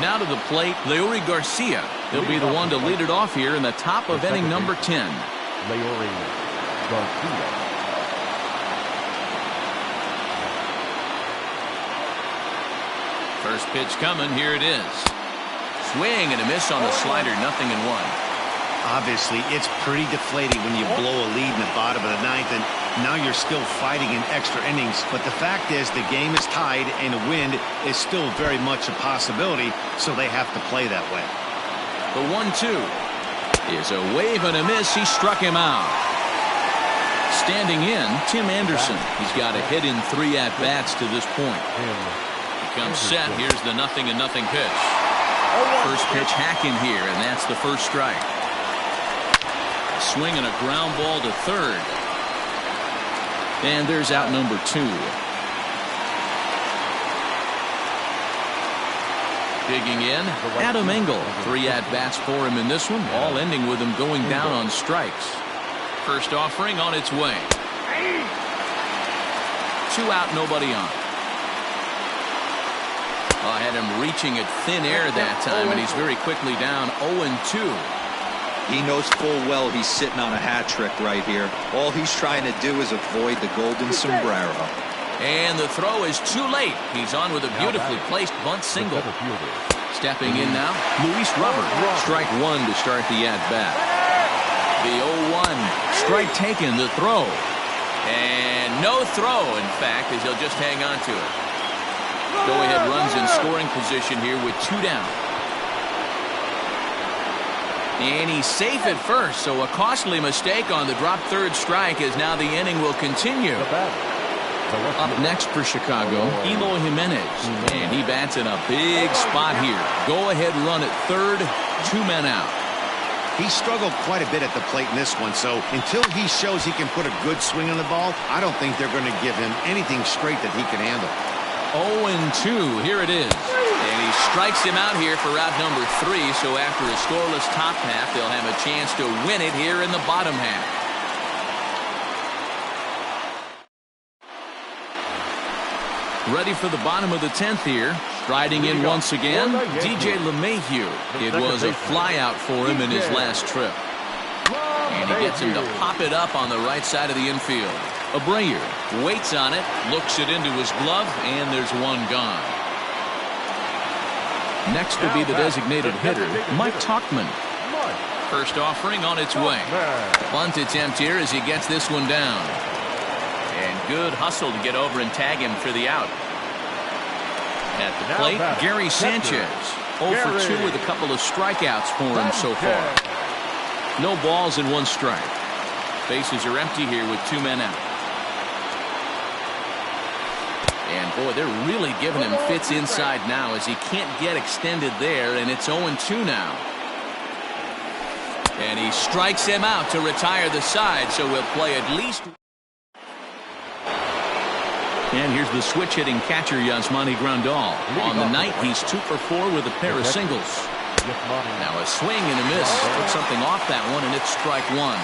Speaker 1: Now to the plate, Leury Garcia. He'll be the one to lead it off here in the top of inning number 10.
Speaker 2: Leury Garcia.
Speaker 1: First pitch coming. Here it is. Swing and a miss on the slider. 0-1.
Speaker 3: Obviously, it's pretty deflating when you blow a lead in the bottom of the 9th, and now you're still fighting in extra innings. But the fact is, the game is tied, and a win is still very much a possibility, so they have to play that way.
Speaker 1: The 1-2 is a wave and a miss. He struck him out. Standing in, Tim Anderson. He's got a hit in 3 at-bats to this point. He comes set. Here's the 0-0 pitch. First pitch hacking here, and that's the first strike. Swing and a ground ball to third. And there's out number 2. Digging in, Adam Engel. 3 at-bats for him in this one, all ending with him going down on strikes. First offering on its way. 2 out, nobody on. I had him reaching at thin air that time, and he's very quickly down 0-2.
Speaker 4: He knows full well he's sitting on a hat trick right here. All he's trying to do is avoid the golden sombrero.
Speaker 1: And the throw is too late. He's on with a beautifully placed bunt single. Stepping in now, Luis Robert. Strike 1 to start the at-bat. The 0-1. Strike taken, the throw. And no throw, in fact, as he'll just hang on to it. Go-ahead runs in scoring position here with 2 down. And he's safe at first, so a costly mistake on the drop third strike as now the inning will continue. Up next for Chicago, Eloy Jimenez. And he bats in a big spot here. Go-ahead run at third, 2 men out.
Speaker 3: He struggled quite a bit at the plate in this one, so until he shows he can put a good swing on the ball, I don't think they're going to give him anything straight that he can handle.
Speaker 1: 0-2, here it is. And he strikes him out here for out number 3, so after a scoreless top half, they'll have a chance to win it here in the bottom half. Ready for the bottom of the 10th here. Striding in once again, DJ LeMahieu. It was a flyout for him in his last trip. And he gets him to pop it up on the right side of the infield. Abreu waits on it, looks it into his glove, and there's one gone. Next will be the designated hitter, Mike Tauchman. First offering on its way. Bunt attempt here as he gets this one down. And good hustle to get over and tag him for the out. At the plate, Gary Sanchez. 0 for 2 with a couple of strikeouts for him so far. No balls and 1 strike. Bases are empty here with 2 men out. And boy, they're really giving him fits inside now as he can't get extended there, and it's 0-2 now. And he strikes him out to retire the side, so we'll play at least. And here's the switch-hitting catcher, Yasmani Grandal. On the night, he's 2 for 4 with a pair of singles. Now a swing and a miss. Took something off that one, and it's strike 1.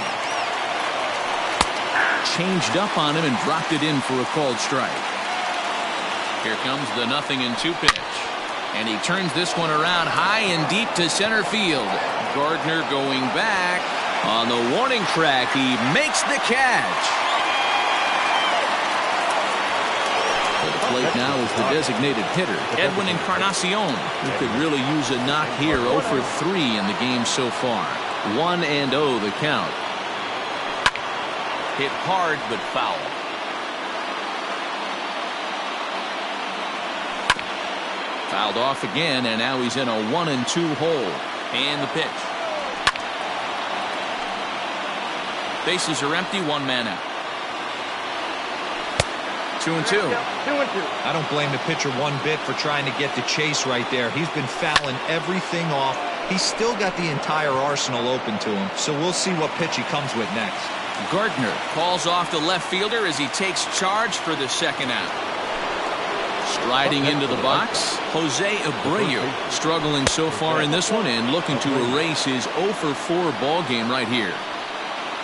Speaker 1: Changed up on him and dropped it in for a called strike. Here comes the 0-2 pitch. And he turns this one around high and deep to center field. Gardner going back. On the warning track, he makes the catch. For the plate now is the designated hitter, Edwin Encarnacion, who could really use a knock here. 0 for 3 in the game so far. 1-0 the count. Hit hard but foul. Fouled off again, and now he's in a 1-2 hole. And the pitch. Bases are empty, 1 man out. 2-2.
Speaker 4: I don't blame the pitcher one bit for trying to get the chase right there. He's been fouling everything off. He's still got the entire arsenal open to him, so we'll see what pitch he comes with next.
Speaker 1: Gardner calls off the left fielder as he takes charge for the second out. Striding into the box, Jose Abreu, struggling so far in this one and looking to erase his 0 for 4 ball game right here.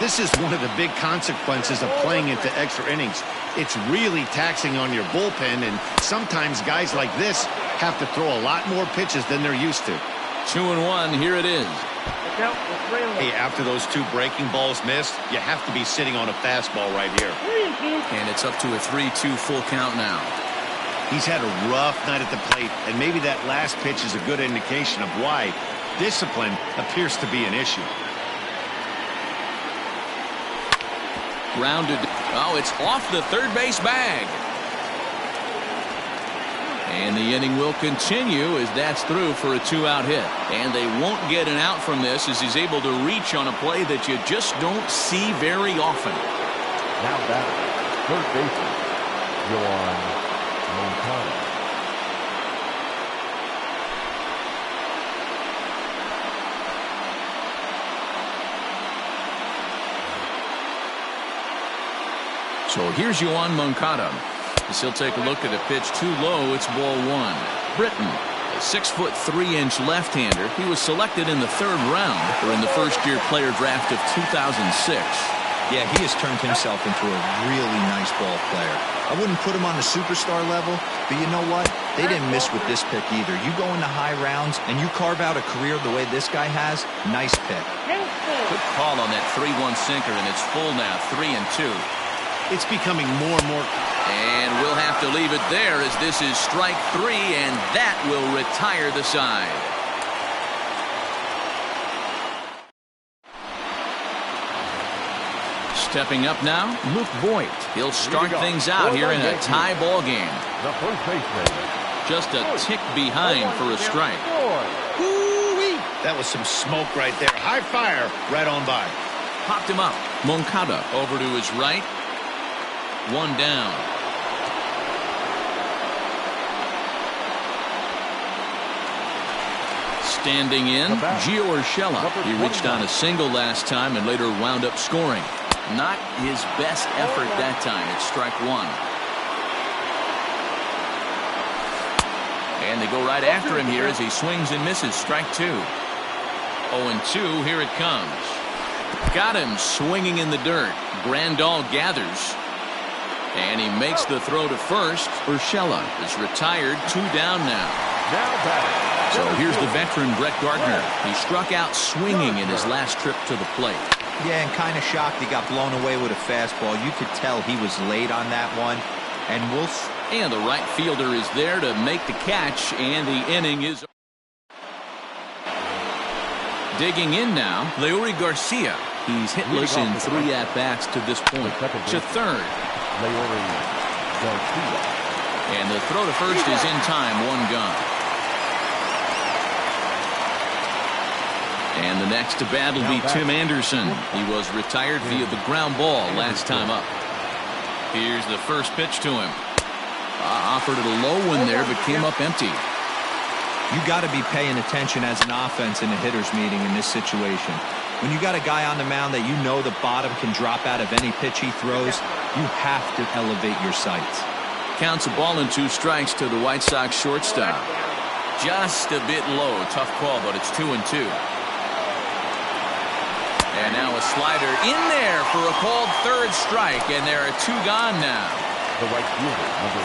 Speaker 3: This is one of the big consequences of playing into extra innings. It's really taxing on your bullpen, and sometimes guys like this have to throw a lot more pitches than they're used to.
Speaker 1: 2-1, here it is.
Speaker 3: Hey, after those 2 breaking balls missed, you have to be sitting on a fastball right here.
Speaker 1: And it's up to a 3-2 full count now.
Speaker 3: He's had a rough night at the plate, and maybe that last pitch is a good indication of why discipline appears to be an issue.
Speaker 1: Grounded. Oh, it's off the third base bag. And the inning will continue as that's through for a 2-out hit. And they won't get an out from this as he's able to reach on a play that you just don't see very often.
Speaker 2: Now batting, third baseman, Yoan Moncada.
Speaker 1: So here's Yoan Moncada. As he'll take a look at a pitch too low, it's ball 1. Britton, a 6'3" left-hander. He was selected in the 3rd round or in the first-year player draft of 2006.
Speaker 4: Yeah, he has turned himself into a really nice ball player. I wouldn't put him on the superstar level, but you know what? They didn't miss with this pick either. You go into high rounds and you carve out a career the way this guy has, nice pick.
Speaker 1: Good call on that 3-1 sinker, and it's full now, 3-2.
Speaker 3: It's becoming more and more.
Speaker 1: And we'll have to leave it there as this is strike 3, and that will retire the side. Stepping up now, Luke Voigt. He'll start things out here in a tie ball game.
Speaker 2: The first baseman.
Speaker 1: Just a tick behind for a strike.
Speaker 3: Ooh-wee. That was some smoke right there. High fire right on by.
Speaker 1: Popped him up. Moncada over to his right. 1 down. Standing in, Gio Urshela. He reached on a single last time and later wound up scoring. Not his best effort that time. It's strike 1. And they go right after him here as he swings and misses. Strike 2. 0-2. Here it comes. Got him swinging in the dirt. Grandal gathers. And he makes the throw to first. Urshela is retired, 2 down now. So here's the veteran Brett Gardner. He struck out swinging in his last trip to the plate.
Speaker 4: Yeah, and kind of shocked he got blown away with a fastball. You could tell he was late on that one. And
Speaker 1: the right fielder is there to make the catch, and the inning is. Digging in now, Leury Garcia. He's hitless in 3 at-bats to this point. To third. And the throw to first is in time, 1 gone. And the next to bat will be Tim Anderson. He was retired via the ground ball last time up. Here's the first pitch to him. Offered it a low one there, but came up empty.
Speaker 4: You got to be paying attention as an offense in a hitter's meeting in this situation. When you got a guy on the mound that you know the bottom can drop out of any pitch he throws, you have to elevate your sights.
Speaker 1: Counts a ball and 2 strikes to the White Sox shortstop. Just a bit low. Tough call, but it's 2-2. And now a slider in there for a called third strike, and there are 2 gone now.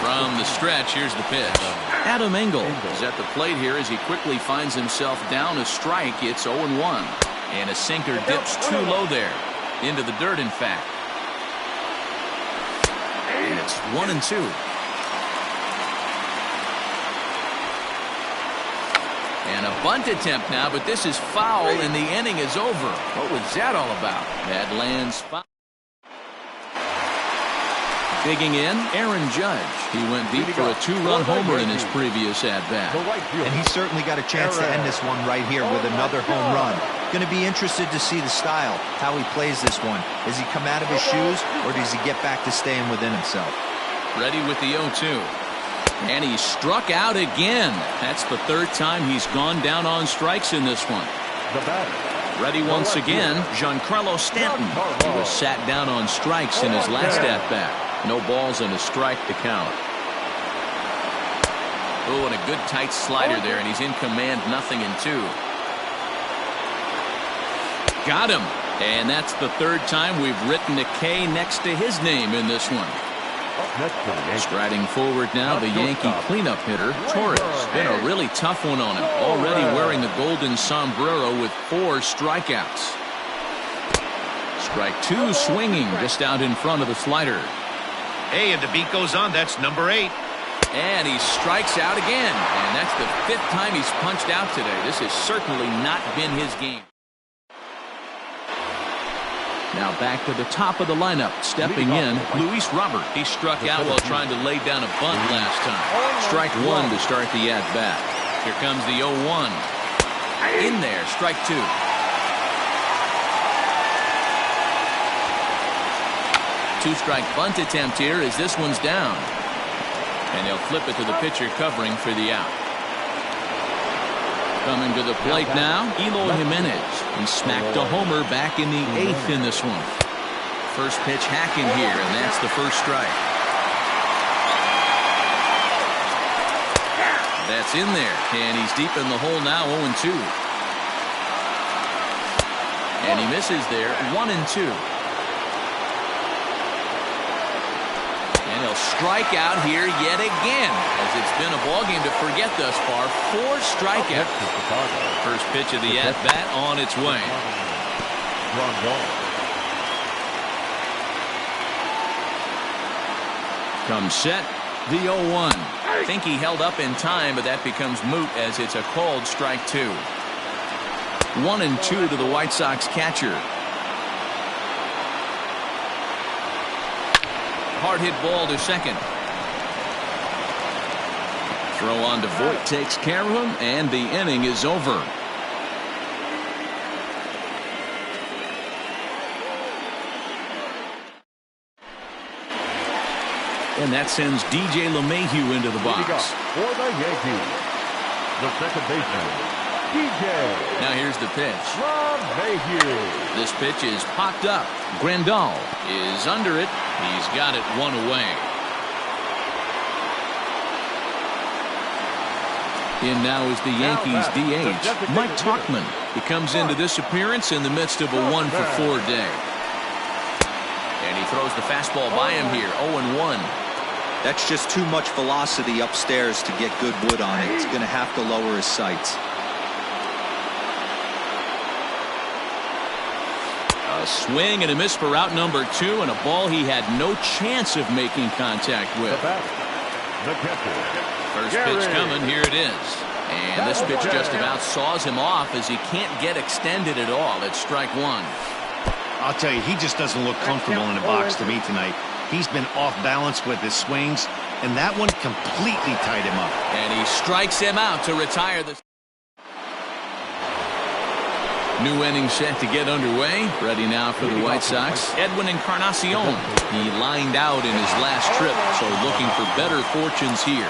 Speaker 1: From the stretch, here's the pitch. Adam Engel is at the plate here as he quickly finds himself down a strike. It's 0-1. And a sinker dips too low there. Into the dirt, in fact. And it's 1-2. And a bunt attempt now, but this is foul, and the inning is over. What was that all about? That lands foul. Digging in, Aaron Judge. He went deep for a 2-run homer in his previous at-bat.
Speaker 4: And he's certainly got a chance to end this one right here with another home run. Going to be interested to see the style, how he plays this one. Does he come out of his shoes, or does he get back to staying within himself?
Speaker 1: Ready with the 0-2. And he struck out again. That's the 3rd time he's gone down on strikes in this one. Ready once again, Giancarlo Stanton. He was sat down on strikes in his last at-bat. No balls and a strike to count. Oh, and a good tight slider there, and he's in command, 0-2. Got him. And that's the 3rd time we've written a K next to his name in this one. Striding forward now, the Yankee cleanup hitter, Torres. Been a really tough one on him. Already wearing the golden sombrero with 4 strikeouts. Strike 2 swinging just out in front of the slider.
Speaker 3: Hey, and the beat goes on. That's number 8.
Speaker 1: And he strikes out again. And that's the 5th time he's punched out today. This has certainly not been his game. Now back to the top of the lineup. Stepping in, Luis Robert. He struck out while trying to lay down a bunt last time. Strike 1 to start the at-bat. Here comes the 0-1. In there, strike 2. 2-strike bunt attempt here as this one's down. And they'll flip it to the pitcher covering for the out. Coming to the plate now, Eloy Jimenez. He smacked a homer back in the 8th in this one. First pitch hacking here, and that's the first strike. That's in there, and he's deep in the hole now, 0-2. And he misses there, 1-2. And he'll strike out here yet again, as it's been a ballgame to forget thus far. 4 strikeouts. First pitch of the at-bat on its way. Comes set, the 0-1. I think he held up in time, but that becomes moot as it's a called strike 2. 1-2 to the White Sox catcher. Hard hit ball to second. Throw on to Voit takes care of him, and the inning is over. And that sends DJ LeMahieu into the box.
Speaker 2: For the Yankees, the second baseman, DJ.
Speaker 1: Now here's the pitch.
Speaker 2: LeMahieu.
Speaker 1: This pitch is popped up. Grandal is under it. He's got it 1 away. In now is the Yankees DH, Mike Tauchman. He comes into this appearance in the midst of a 1-for-4 day. And he throws the fastball by him here. 0-1.
Speaker 4: That's just too much velocity upstairs to get good wood on it. He's going to have to lower his sights.
Speaker 1: A swing and a miss for out number 2, and a ball he had no chance of making contact with. First pitch coming. Here it is. And this pitch just about saws him off as he can't get extended at all. It's strike 1.
Speaker 3: I'll tell you, he just doesn't look comfortable in the box to me tonight. He's been off balance with his swings, and that one completely tied him up.
Speaker 1: And he strikes him out to retire the... New inning set to get underway. Ready now for the White Sox. Edwin Encarnacion. He lined out in his last trip, so looking for better fortunes here.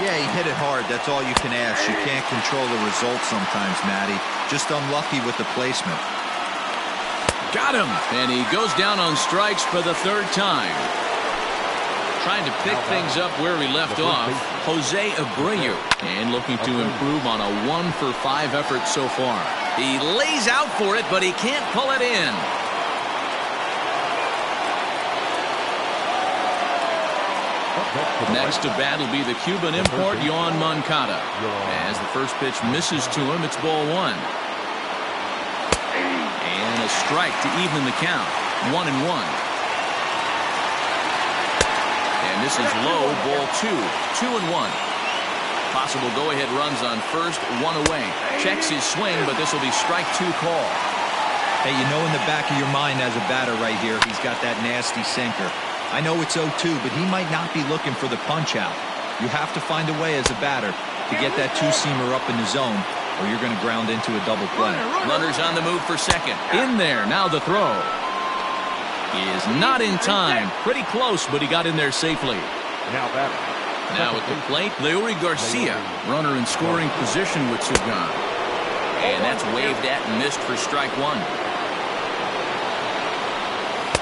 Speaker 4: Yeah, he hit it hard. That's all you can ask. You can't control the result sometimes, Matty. Just unlucky with the placement.
Speaker 1: Got him. And he goes down on strikes for the 3rd time. Trying to pick things up where he left off, Jose Abreu. And looking to improve on a 1-for-5 effort so far. He lays out for it, but he can't pull it in. Next to bat will be the Cuban import, Yoan Moncada. As the first pitch misses to him, it's ball 1. And a strike to even the count. 1-1. And this is low, ball 2. 2-1. Possible go-ahead runs on first, 1 away. Checks his swing, but this will be strike 2 call.
Speaker 4: Hey, you know in the back of your mind as a batter right here, he's got that nasty sinker. I know it's 0-2, but he might not be looking for the punch-out. You have to find a way as a batter to get that two-seamer up in the zone, or you're going to ground into a double play.
Speaker 1: Runners on the move for second. In there, now the throw. He is not in time. Pretty close, but he got in there safely. Now at the plate, Leury Garcia, runner in scoring position with Sugan. And that's waved at and missed for strike 1.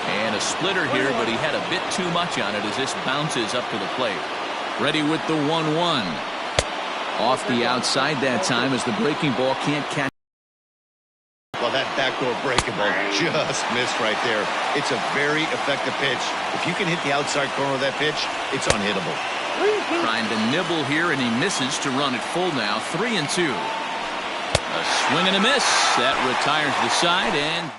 Speaker 1: And a splitter here, but he had a bit too much on it as this bounces up to the plate. Ready with the 1-1. Off the outside that time as the breaking ball can't catch.
Speaker 3: Well, that backdoor breaking ball just missed right there. It's a very effective pitch. If you can hit the outside corner of that pitch, it's unhittable.
Speaker 1: Trying to nibble here, and he misses to run it full now. 3-2. A swing and a miss. That retires the side, and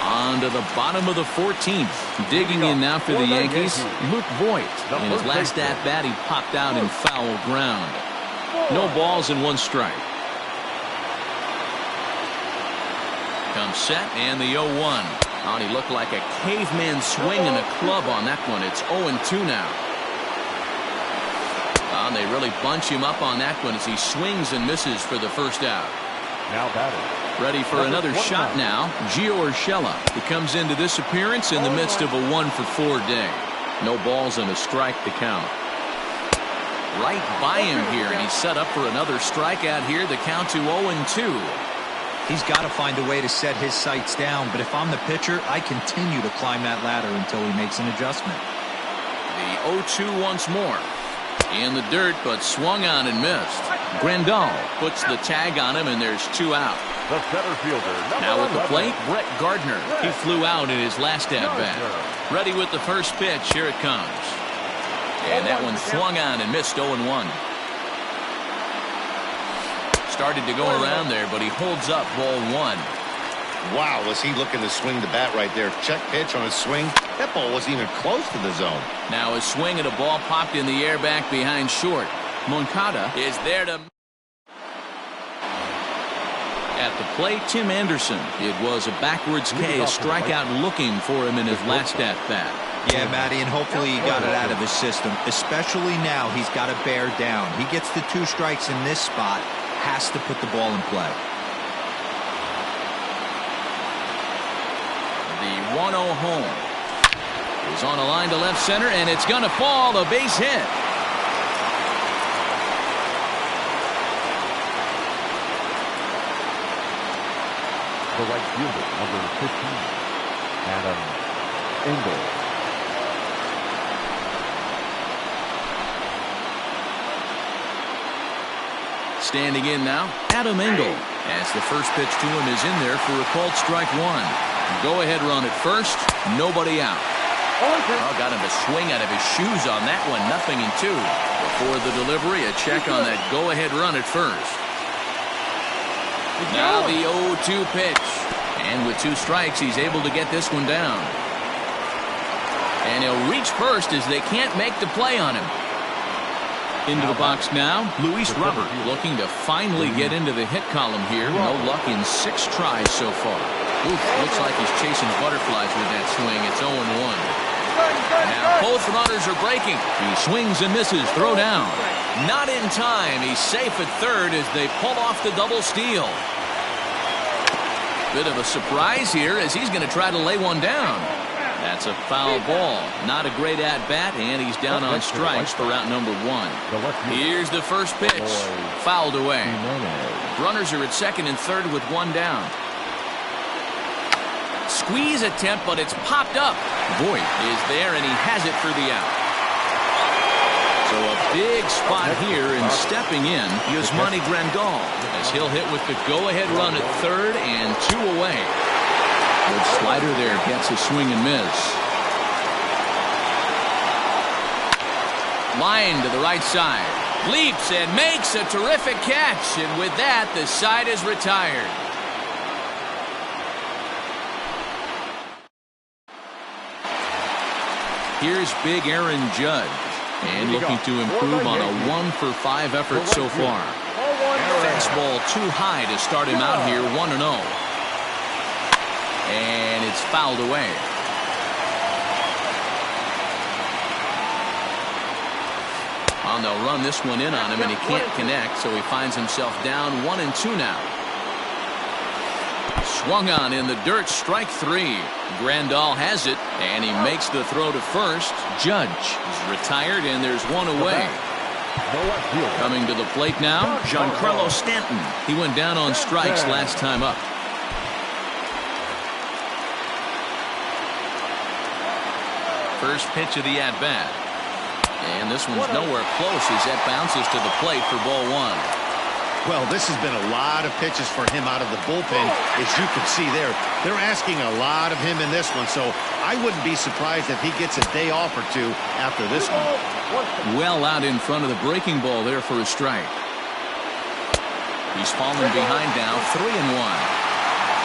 Speaker 1: on to the bottom of the 14th. Digging in now for the Yankees, Luke Voigt. In his last at-bat, he popped out in foul ground. No balls and 1 strike. Comes set, and the 0-1. Oh, he looked like a caveman swinging a club on that one. It's 0-2 now. Oh, they really bunch him up on that one as he swings and misses for the first out.
Speaker 2: Now batting.
Speaker 1: Ready for another shot now. Gio Urshela, who comes into this appearance in the midst of a 1-for-4 day. No balls and a strike to count. Right by him here, and he's set up for another strikeout here. The count to 0-2.
Speaker 4: He's got to find a way to set his sights down, but if I'm the pitcher, I continue to climb that ladder until he makes an adjustment.
Speaker 1: The 0-2 once more. In the dirt, but swung on and missed. Grandal puts the tag on him, and there's 2 out.
Speaker 2: The center fielder.
Speaker 1: Now at the plate, Brett Gardner. He flew out in his last at-bat. Ready with the first pitch. Here it comes. And that one swung on and missed. 0-1. Started to go around there, but he holds up ball 1.
Speaker 3: Wow, was he looking to swing the bat right there. Check pitch on his swing. That ball wasn't even close to the zone.
Speaker 1: Now a swing and a ball popped in the air back behind short. Moncada is there to... At the plate, Tim Anderson. It was a backwards K, a strikeout looking for him in his last at-bat.
Speaker 4: Yeah, Matty, and hopefully he got it out of his system. Especially now, he's got to bear down. He gets the 2 strikes in this spot. Has to put the ball in play.
Speaker 1: The 1-0 home is on a line to left center, and it's going to fall. A base hit.
Speaker 2: The right fielder, number 15, Adam Engel.
Speaker 1: Standing in now, Adam Engel, as the first pitch to him is in there for a called strike 1. Go-ahead run at first. Nobody out. Oh, got him to swing out of his shoes on that one. 0-2. Before the delivery, a check on that go-ahead run at first. Now the 0-2 pitch. And with 2 strikes, he's able to get this one down. And he'll reach first as they can't make the play on him. Into the box now, Luis Robert looking to finally get into the hit column here. No luck in 6 tries so far. Oof, looks like he's chasing butterflies with that swing. It's 0-1. Now both runners are breaking. He swings and misses. Throw down. Not in time. He's safe at third as they pull off the double steal. Bit of a surprise here as he's going to try to lay one down. That's a foul ball. Not a great at-bat, and he's down on strikes for out number 1. Here's the first pitch. Fouled away. Runners are at second and third with 1 down. Squeeze attempt, but it's popped up. Voigt is there, and he has it for the out. So a big spot here, and stepping in, Yasmani Grandal, as he'll hit with the go-ahead run at third and 2 away. Good slider there, gets a swing and miss. Line to the right side. Leaps and makes a terrific catch, and with that, the side is retired. Here's big Aaron Judge, and looking to improve on a 1-for-5 effort so far. Fastball too high to start him out here, 1-0. And it's fouled away. And they'll run this one in on him, and he can't connect, so he finds himself down 1-2 now. Swung on in the dirt, strike 3. Grandal has it, and he makes the throw to first. Judge is retired, and there's 1 away. Coming to the plate now, Giancarlo Stanton. He went down on strikes last time up. First pitch of the at-bat. And this one's nowhere close as that bounces to the plate for ball 1.
Speaker 3: Well, this has been a lot of pitches for him out of the bullpen. As you can see there, they're asking a lot of him in this one, so I wouldn't be surprised if he gets a day off or 2 after this one.
Speaker 1: Well out in front of the breaking ball there for a strike. He's falling behind now, 3-1.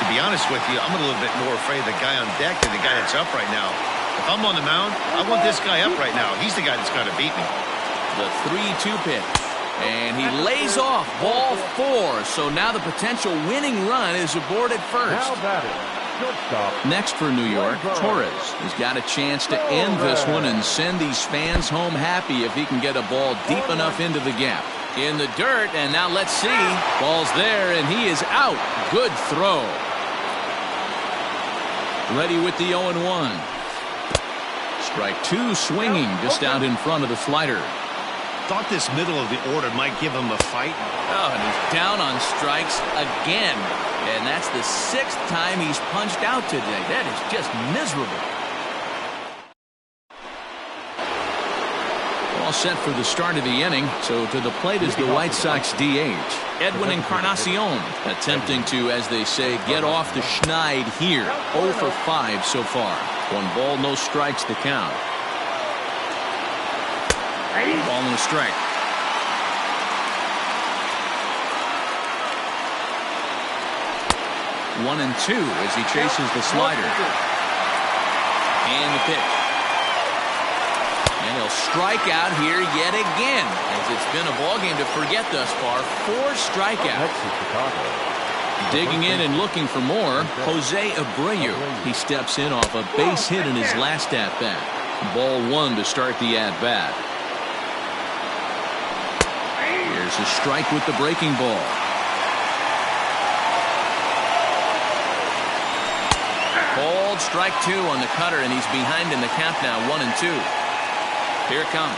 Speaker 3: To be honest with you, I'm a little bit more afraid of the guy on deck than the guy that's up right now. If I'm on the mound, I want this guy up right now. He's the guy that's got to beat me.
Speaker 1: The 3-2 pitch. And he lays off ball 4. So now the potential winning run is aboard at first. Next for New York, Torres has got a chance to end this one and send these fans home happy if he can get a ball deep enough into the gap. In the dirt, and now let's see. Ball's there, and he is out. Good throw. Ready with the 0-1. Strike 2 swinging just out in front of the slider.
Speaker 3: Thought this middle of the order might give him a fight.
Speaker 1: Oh, and he's down on strikes again. And that's the 6th time he's punched out today. That is just miserable. All set for the start of the inning. So to the plate is the White Sox DH, Edwin Encarnacion, attempting to, as they say, get off the schneid here. 0 for 5 so far. 1 ball, no strikes to count. Ball and a strike. 1-2 as he chases the slider. And the pitch. And he'll strike out here yet again, as it's been a ballgame to forget thus far. 4 strikeouts. Digging in and looking for more, Jose Abreu. He steps in off a base hit in his last at-bat. Ball 1 to start the at-bat. Here's a strike with the breaking ball. Called strike 2 on the cutter, and he's behind in the count now, 1-2. Here it comes.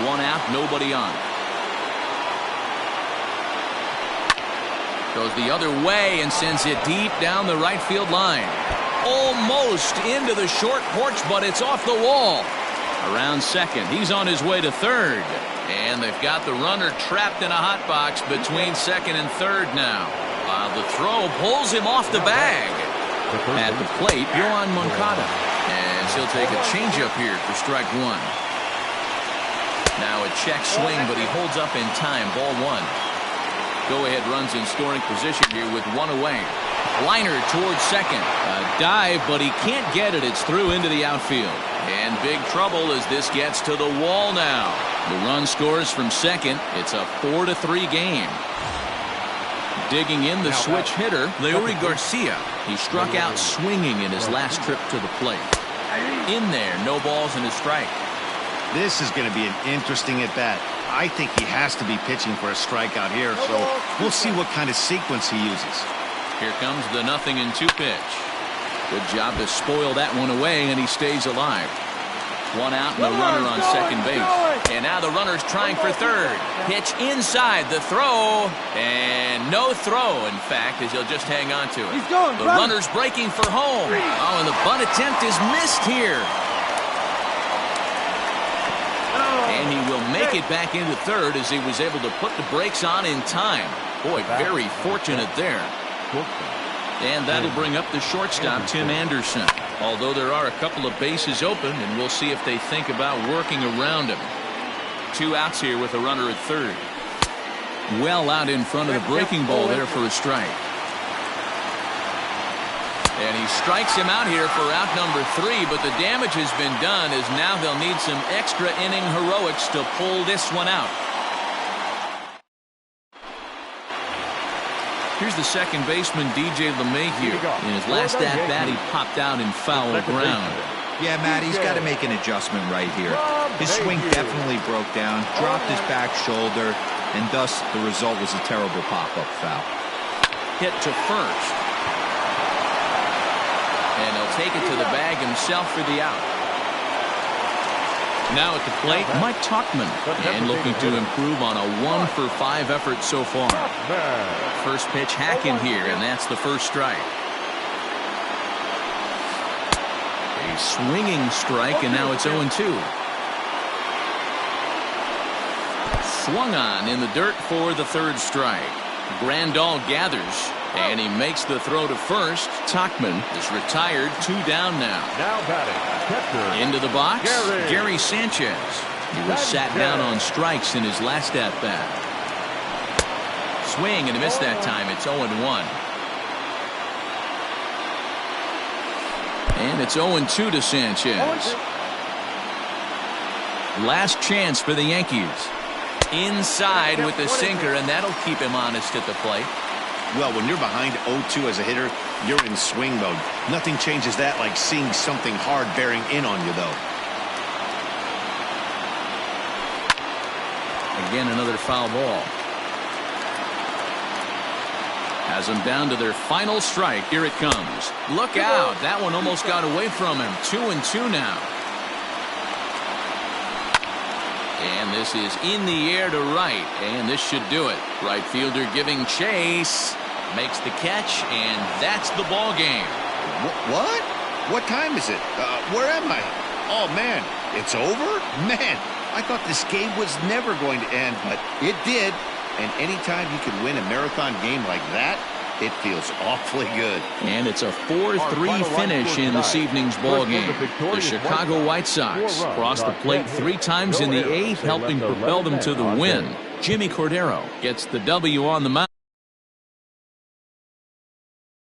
Speaker 1: 1 out, nobody on. Goes the other way and sends it deep down the right field line. Almost into the short porch, but it's off the wall. Around second, he's on his way to third. And they've got the runner trapped in a hot box between second and third now. A while the throw pulls him off the bag. At the plate, Yohan Moncada. And he'll take a changeup here for strike one. Now a check swing, but he holds up in time. Ball one. Go-ahead runs in scoring position here with one away. Liner towards second. A dive, but he can't get it. It's through into the outfield. And big trouble as this gets to the wall now. The run scores from second. It's a 4-3 game. Digging in the switch hitter, Leury Garcia. He struck out swinging in his last trip to the plate. In there, no balls and a strike.
Speaker 3: This is going to be an interesting at-bat. I think he has to be pitching for a strikeout here, so we'll see what kind of sequence he uses.
Speaker 1: Here comes the 0-2 pitch. Good job to spoil that one away, and he stays alive. One out and a runner on second base. And now the runner's trying for third. Pitch inside the throw. And no throw, in fact, as he'll just hang on to it. The runner's breaking for home. Oh, and the bunt attempt is missed here. And he will make it back into third as he was able to put the brakes on in time. Boy, very fortunate there. And that'll bring up the shortstop, Tim Anderson. Although there are a couple of bases open, and we'll see if they think about working around him. 2 outs here with a runner at third. Well out in front of the breaking ball there for a strike. And he strikes him out here for out number 3, but the damage has been done as now they'll need some extra inning heroics to pull this one out. Here's the second baseman, DJ LeMahieu. In his last at-bat, he popped out in foul ground.
Speaker 4: Yeah, Matt, he's got to make an adjustment right here. His swing definitely broke down, dropped his back shoulder, and thus the result was a terrible pop-up foul.
Speaker 1: Hit to first. And he'll take it to the bag himself for the out. Now at the plate, Mike Tauchman, and looking to improve on a 1-for-5 effort so far. First pitch hacking here, and that's the first strike. A swinging strike, and now it's 0-2. Swung on in the dirt for the third strike. Grandal gathers, and he makes the throw to first. Tauchman is retired, 2 down now.
Speaker 2: Now batting, catcher.
Speaker 1: Into the box, Gary Sanchez. He was sat down on strikes in his last at-bat. Swing and a miss that time. It's 0-1. And it's 0-2 to Sanchez. Last chance for the Yankees. Inside with the sinker, and that'll keep him honest at the plate.
Speaker 3: Well, when you're behind 0-2 as a hitter, you're in swing mode. Nothing changes that like seeing something hard bearing in on you, though.
Speaker 1: Again, another foul ball. Has them down to their final strike. Here it comes. Look out. That one almost got away from him. 2-2 now. And this is in the air to right, and this should do it. Right fielder giving chase, makes the catch, and that's the ball game.
Speaker 3: What? What time is it? Where am I? Oh, man, it's over? Man, I thought this game was never going to end, but it did. And anytime you can win a marathon game like that, it feels awfully good.
Speaker 1: And it's a 4-3 finish in this evening's ball game. The Chicago White Sox crossed the plate 3 times in the 8th, helping propel them to the win. Jimmy Cordero gets the W on the mound.